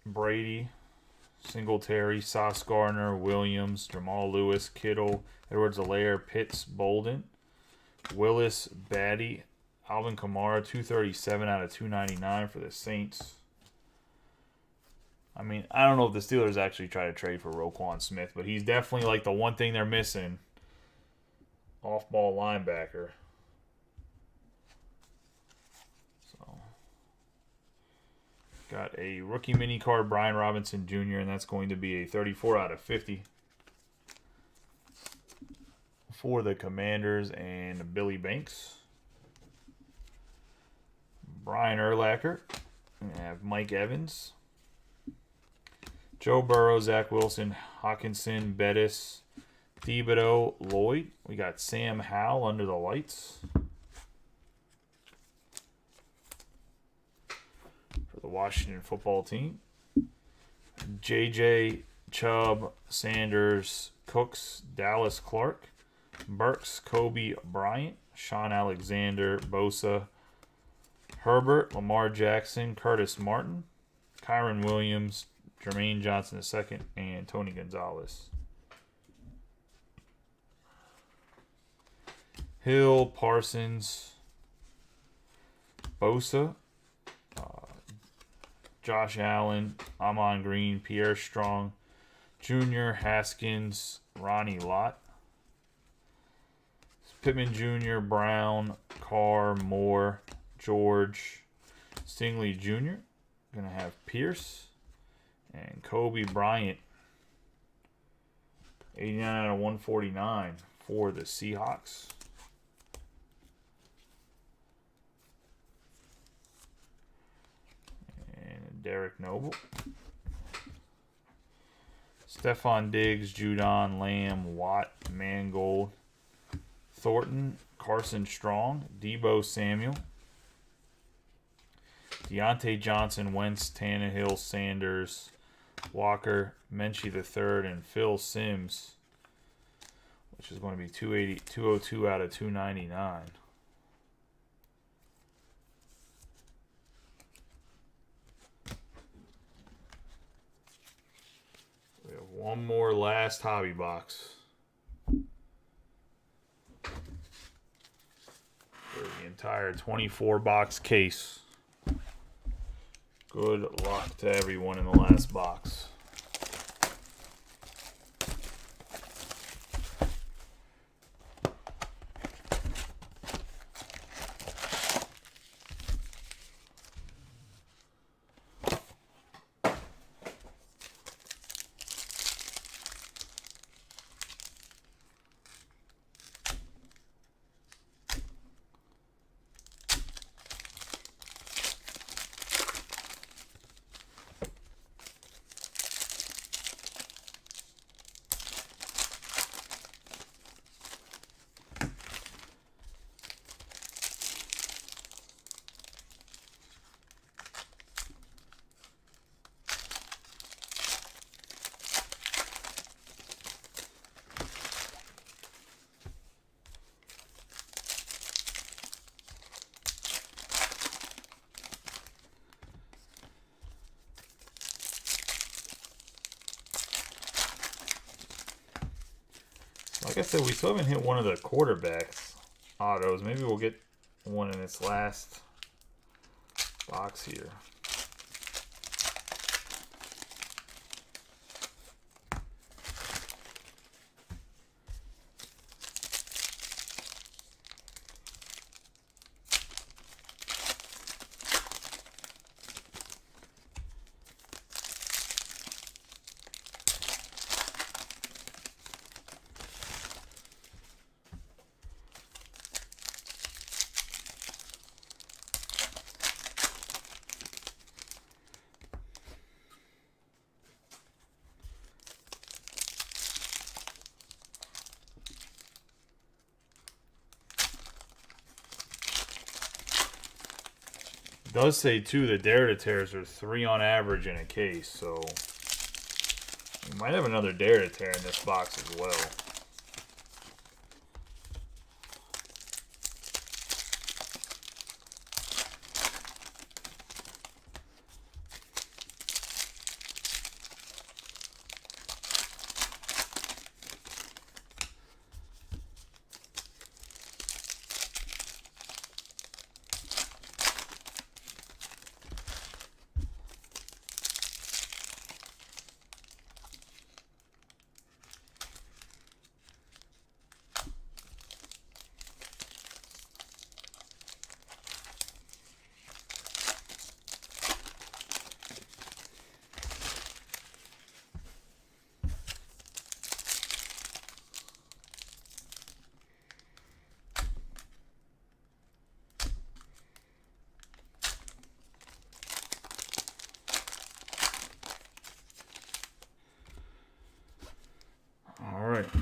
Brady, Singletary, Sauce Gardner, Williams, Jamal Lewis, Kittle, Edwards-Helaire, Pitts, Bolden, Willis, Batty, Alvin Kamara, 237 out of 299 for the Saints. I mean, I don't know if the Steelers actually try to trade for Roquan Smith, but he's definitely like the one thing they're missing. Off-ball linebacker. So, got a rookie mini card, Brian Robinson Jr., and that's going to be a 34 out of 50 for the Commanders and Billy Banks. Brian Urlacher. We have Mike Evans. Joe Burrow, Zach Wilson, Hutchinson, Bettis, Thibodeau, Lloyd. We got Sam Howell under the lights for the Washington football team. JJ, Chubb, Sanders, Cooks, Dallas Clark, Burks, Kobe Bryant, Sean Alexander, Bosa, Herbert, Lamar Jackson, Curtis Martin, Kyron Williams, Jermaine Johnson II, and Tony Gonzalez. Hill, Parsons, Bosa, Josh Allen, Amon Green, Pierre Strong, Jr., Haskins, Ronnie Lott, Pittman Jr., Brown, Carr, Moore, George, Stingley Jr. Going to have Pierce and Kobe Bryant. 89 out of 149 for the Seahawks. And Derek Noble. Stephon Diggs, Judon, Lamb, Watt, Mangold, Thornton, Carson Strong, Debo Samuel, Deontay Johnson, Wentz, Tannehill, Sanders, Walker, Menchie III, and Phil Simms, which is going to be 202 out of 299. We have one more last hobby box for the entire 24-box case. Good luck to everyone in the last box. Like I said, we still haven't hit one of the quarterbacks autos. Maybe we'll get one in its last box here. It does say, too, the Dare to Tears are 3 on average in a case, so we might have another Dare to Tear in this box as well.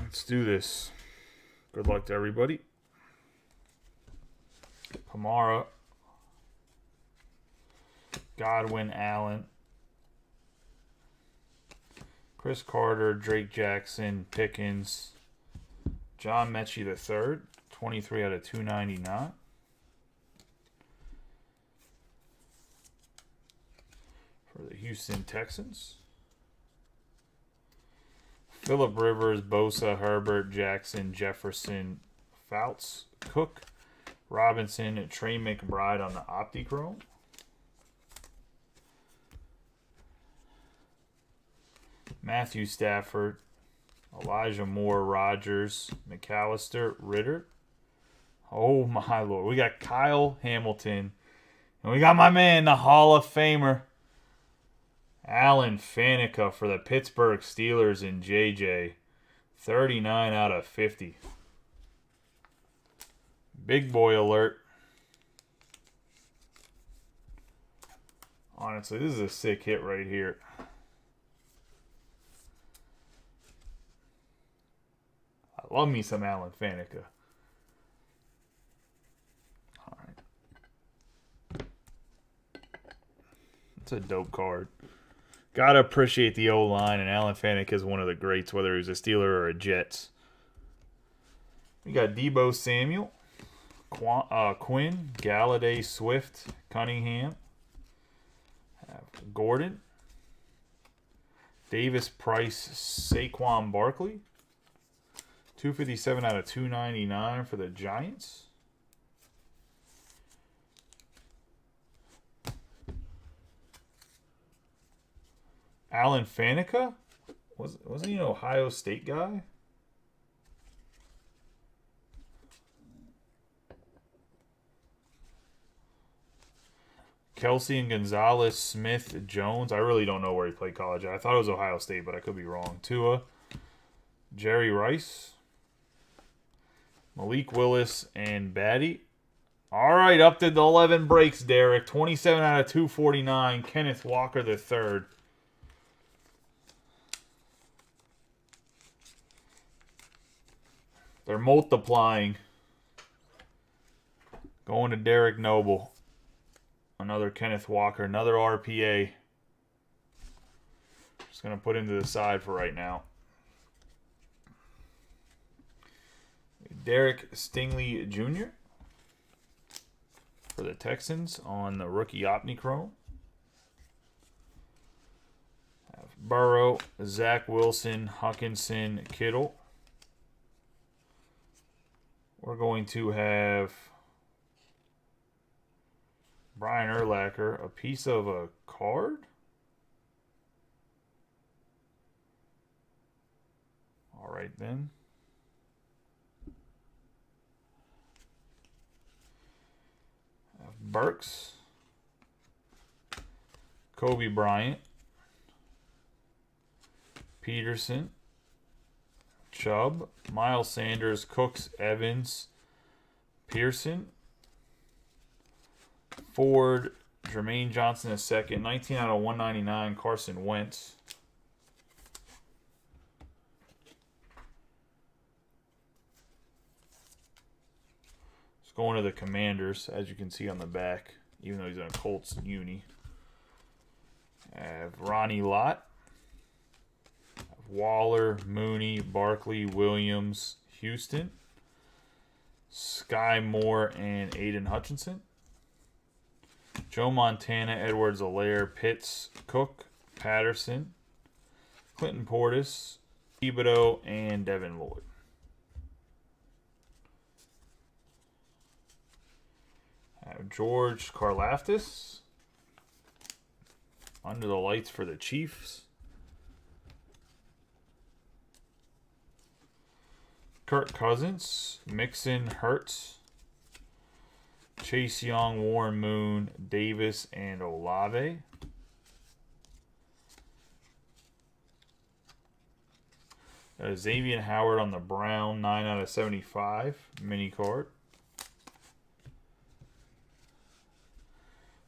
Let's do this. Good luck to everybody. Kamara, Godwin, Allen, Chris Carter, Drake Jackson, Pickens, John Mechie III, 23 out of 299. For the Houston Texans. Phillip Rivers, Bosa, Herbert, Jackson, Jefferson, Fouts, Cook, Robinson, Trey McBride on the Optichrome. Matthew Stafford, Elijah Moore, Rodgers, McAllister, Ritter. Oh my Lord. We got Kyle Hamilton. And we got my man, the Hall of Famer, Alan Faneca for the Pittsburgh Steelers and JJ. 39 out of 50. Big boy alert. Honestly, this is a sick hit right here. I love me some Alan Faneca. All right. It's a dope card. Gotta appreciate the O-line, and Alan Faneca is one of the greats, whether he was a Steeler or a Jets. We got Deebo Samuel, Quinn, Galladay, Swift, Cunningham, Gordon, Davis, Price, Saquon Barkley. 257 out of 299 for the Giants. Alan Faneca? Wasn't he an Ohio State guy? Kelsey and Gonzalez, Smith, Jones. I really don't know where he played college. I thought it was Ohio State, but I could be wrong. Tua, Jerry Rice, Malik Willis, and Batty. All right, up to the 11 breaks, Derek. 27 out of 249. Kenneth Walker III. They're multiplying. Going to Derek Noble. Another Kenneth Walker. Another RPA. Just going to put him to the side for right now. Derek Stingley Jr. for the Texans on the rookie Opnichrome. Burrow, Zach Wilson, Hutchinson, Kittle. We're going to have Brian Urlacher, a piece of a card. All right, then. Burks, Kobe Bryant, Peterson, Chubb, Miles Sanders, Cooks, Evans, Pearson, Ford, Jermaine Johnson II, 19 out of 199, Carson Wentz. Just going to the Commanders, as you can see on the back, even though he's in a Colts uni. I have Ronnie Lott, Waller, Mooney, Barkley, Williams, Houston, Sky Moore, and Aiden Hutchinson. Joe Montana, Edwards-Helaire, Pitts, Cook, Patterson, Clinton Portis, Thibodeau, and Devin Lloyd. George Karlaftis, under the lights for the Chiefs. Kirk Cousins, Mixon, Hurts, Chase Young, Warren Moon, Davis, and Olave. Xavier Howard on the Brown, 9 out of 75, mini card.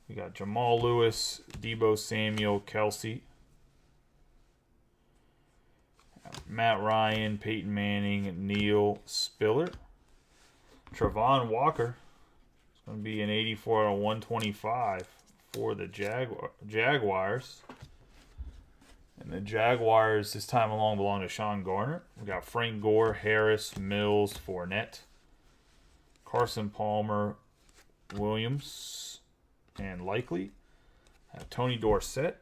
We got Jamal Lewis, Deebo Samuel, Kelsey. Matt Ryan, Peyton Manning, Neil Spiller. Travon Walker. It's going to be an 84 out of 125 for the Jaguars. And the Jaguars this time along belong to Sean Garner. We got Frank Gore, Harris, Mills, Fournette, Carson Palmer, Williams, and Likely. Tony Dorsett,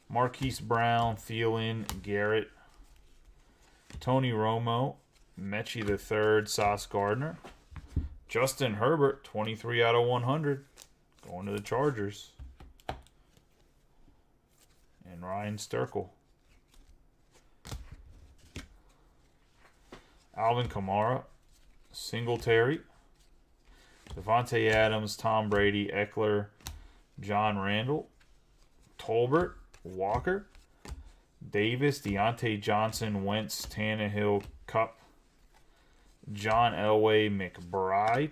Marquise Brown, Thielen, Garrett, Tony Romo, Mechie III, Sauce Gardner, Justin Herbert, 23 out of 100, going to the Chargers, and Ryan Sterkel. Alvin Kamara, Singletary, Devontae Adams, Tom Brady, Eckler, John Randall, Tolbert, Walker, Davis, Deontay Johnson, Wentz, Tannehill, Cup, John Elway, McBride,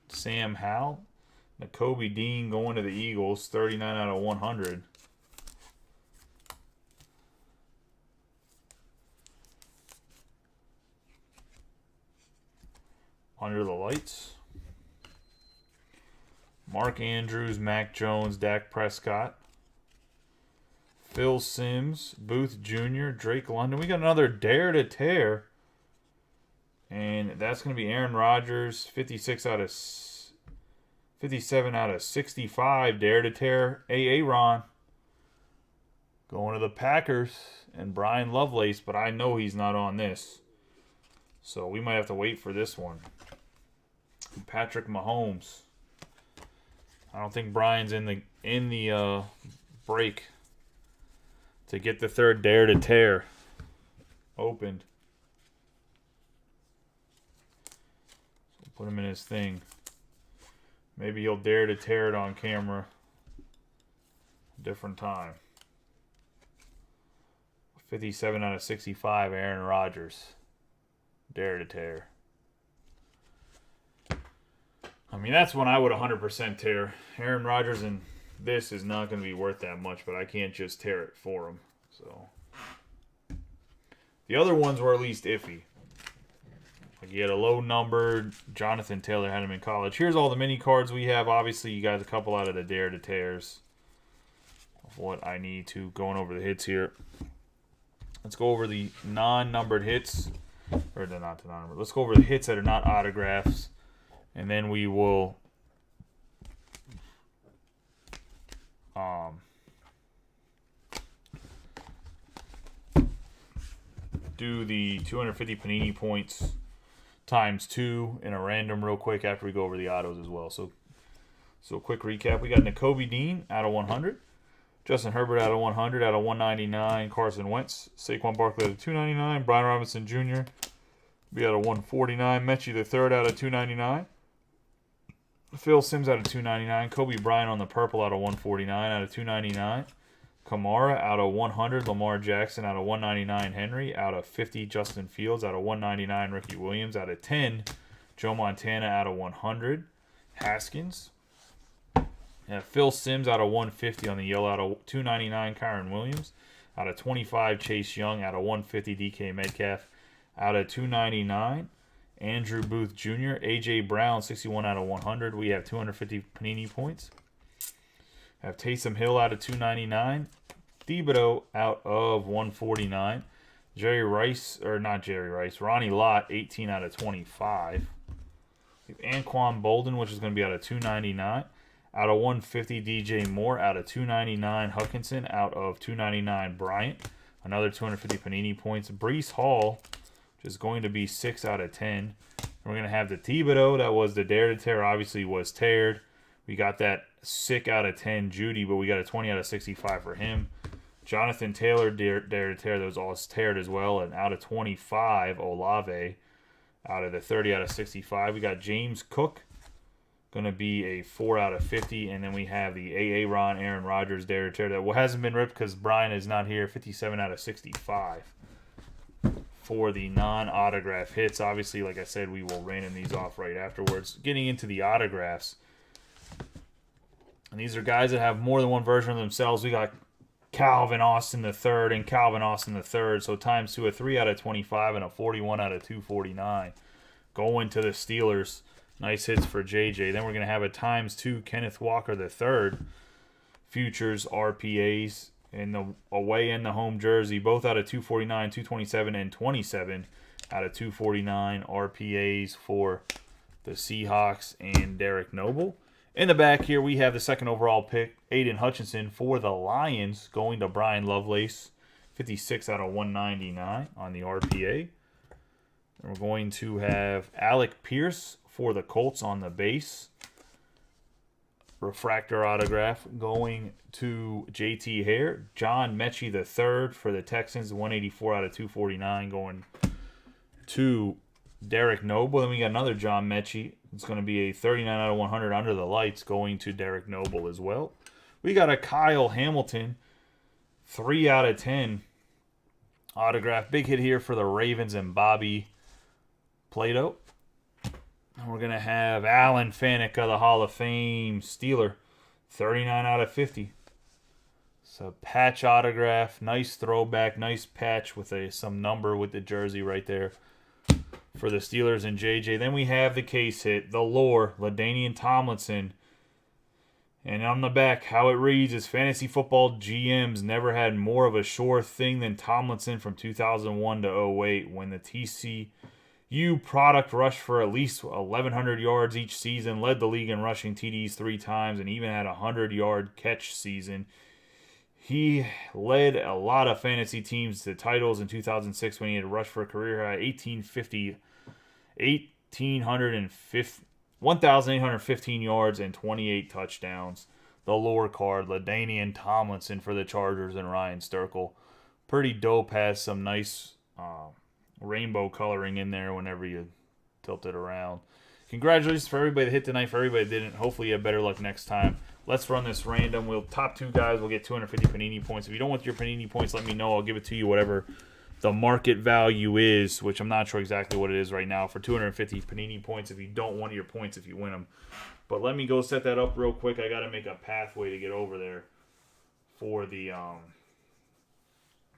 Sam Howell, Nakobe Dean going to the Eagles, 39 out of 100. Under the lights, Mark Andrews, Mac Jones, Dak Prescott, Phil Simms, Booth Jr., Drake London. We got another Dare to Tear. And that's going to be Aaron Rodgers, 57 out of 65. Dare to Tear. Ron. Going to the Packers and Brian Lovelace, but I know he's not on this. So we might have to wait for this one. Patrick Mahomes. I don't think Brian's in the break to get the third Dare to Tear opened. So put him in his thing. Maybe he'll dare to tear it on camera. Different time. 57 out of 65, Aaron Rodgers. Dare to Tear. I mean, that's when I would 100% tear. Aaron Rodgers and this is not going to be worth that much, but I can't just tear it for him. So the other ones were at least iffy. Like he had a low number. Jonathan Taylor had him in college. Here's all the mini cards we have. Obviously, you got a couple out of the Dare to Tears of what I need to going over the hits here. Let's go over the non-numbered hits. Or not the non-numbered. Let's go over the hits that are not autographs. And then we will do the 250 Panini points times 2 in a random real quick after we go over the autos as well. So quick recap. We got Nakobe Dean out of 100. Justin Herbert out of 100. Out of 199, Carson Wentz. Saquon Barkley out of 299. Brian Robinson Jr. be out of 149. Mechie III out of 299. Phil Simms out of 299. Kobe Bryant on the purple out of 149. Out of 299. Kamara out of 100. Lamar Jackson out of 199. Henry out of 50. Justin Fields out of 199. Ricky Williams out of 10. Joe Montana out of 100. Haskins. Phil Simms out of 150 on the yellow. Out of 299. Kyron Williams. Out of 25. Chase Young. Out of 150. DK Metcalf. Out of 299. Andrew Booth Jr., A.J. Brown, 61 out of 100. We have 250 Panini points. Have Taysom Hill out of 299. Thibodeau out of 149. Ronnie Lott, 18 out of 25. We have Anquan Bolden, which is going to be out of 299. Out of 150, DJ Moore. Out of 299, Hutchinson. Out of 299, Bryant. Another 250 Panini points. Breece Hall, is going to be 6 out of 10. And we're going to have the Thibodeau. That was the Dare to Tear. Obviously was teared. We got that 6 out of 10 Judy, but we got a 20 out of 65 for him. Jonathan Taylor, Dare to Tear. That was all teared as well. And out of 25, Olave. Out of the 30 out of 65. We got James Cook. Going to be a 4 out of 50. And then we have the Ron, Aaron Rodgers, Dare to Tear. That hasn't been ripped because Brian is not here. 57 out of 65. For the non-autograph hits. Obviously, like I said, we will random these off right afterwards. Getting into the autographs. And these are guys that have more than one version of themselves. We got Calvin Austin the third and Calvin Austin the third. So times 2, a 3 out of 25 and a 41 out of 249. Going to the Steelers. Nice hits for JJ. Then we're going to have a times 2 Kenneth Walker the third. Futures RPAs in the away and the home jersey. Both out of 249, 227, and 27 out of 249 RPAs for the Seahawks and Derek Noble. In the back here, we have the second overall pick, Aiden Hutchinson for the Lions, going to Brian Lovelace, 56 out of 199 on the RPA. And we're going to have Alec Pierce for the Colts on the base. Refractor autograph going to JT Hare. John Mechie III for the Texans, 184 out of 249 going to Derek Noble. Then we got another John Mechie. It's going to be a 39 out of 100 under the lights going to Derek Noble as well. We got a Kyle Hamilton, 3 out of 10 autograph. Big hit here for the Ravens and Bobby Plato. And we're going to have Alan Faneca, the Hall of Fame Steeler, 39 out of 50. So patch autograph, nice throwback, nice patch with some number with the jersey right there for the Steelers and JJ. Then we have the case hit, the lore, LaDainian Tomlinson. And on the back, how it reads is Fantasy Football GMs never had more of a sure thing than Tomlinson from 2001 to 08 when the TCU product rushed for at least 1,100 yards each season, led the league in rushing TDs 3 times, and even had a 100-yard catch season. He led a lot of fantasy teams to titles in 2006 when he had rushed for a career high 1,815 yards and 28 touchdowns. The lore card, LaDainian Tomlinson for the Chargers and Ryan Sterkel. Pretty dope, has some nice rainbow coloring in there whenever you tilt it around. Congratulations for everybody that hit tonight. For everybody that didn't, hopefully you have better luck next time. Let's run this random. Top 2 guys will get 250 Panini points. If you don't want your Panini points, let me know. I'll give it to you whatever the market value is, which I'm not sure exactly what it is right now, for 250 Panini points if you don't want your points if you win them. But let me go set that up real quick. I got to make a pathway to get over there for the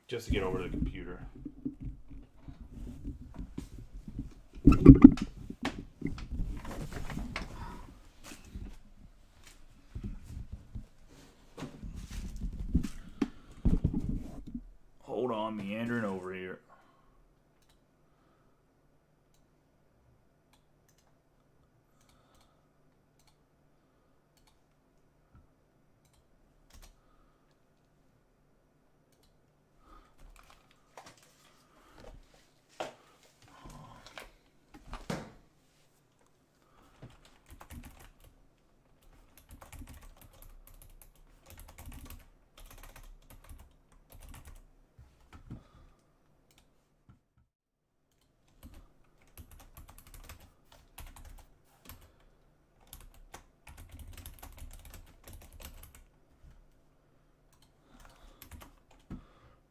just to get over to the computer. Hold on, meandering over here.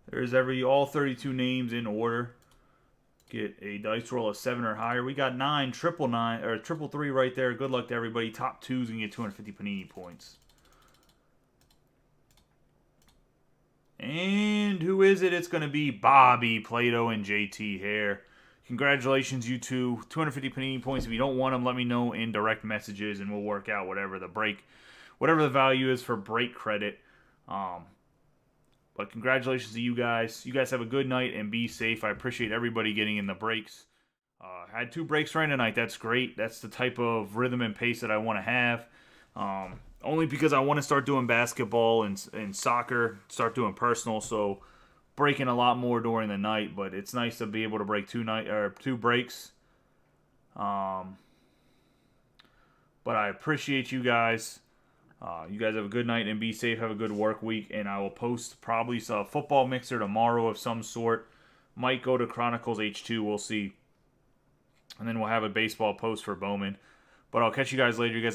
There's all 32 names in order. Get a dice roll of 7 or higher. We got 9, triple 3 right there. Good luck to everybody. Top 2's gonna get 250 Panini points. And who is it? It's gonna be Bobby Plato and JT Hare. Congratulations, you two. 250 Panini points. If you don't want them, let me know in direct messages, and we'll work out whatever the value is for break credit. But congratulations to you guys. You guys have a good night and be safe. I appreciate everybody getting in the breaks. Had 2 breaks right tonight. That's great. That's the type of rhythm and pace that I want to have. Only because I want to start doing basketball and soccer, start doing personal, so breaking a lot more during the night. But it's nice to be able to break 2 breaks. But I appreciate you guys. You guys have a good night and be safe. Have a good work week. And I will post probably a football mixer tomorrow of some sort. Might go to Chronicles H2. We'll see. And then we'll have a baseball post for Bowman. But I'll catch you guys later. You guys have a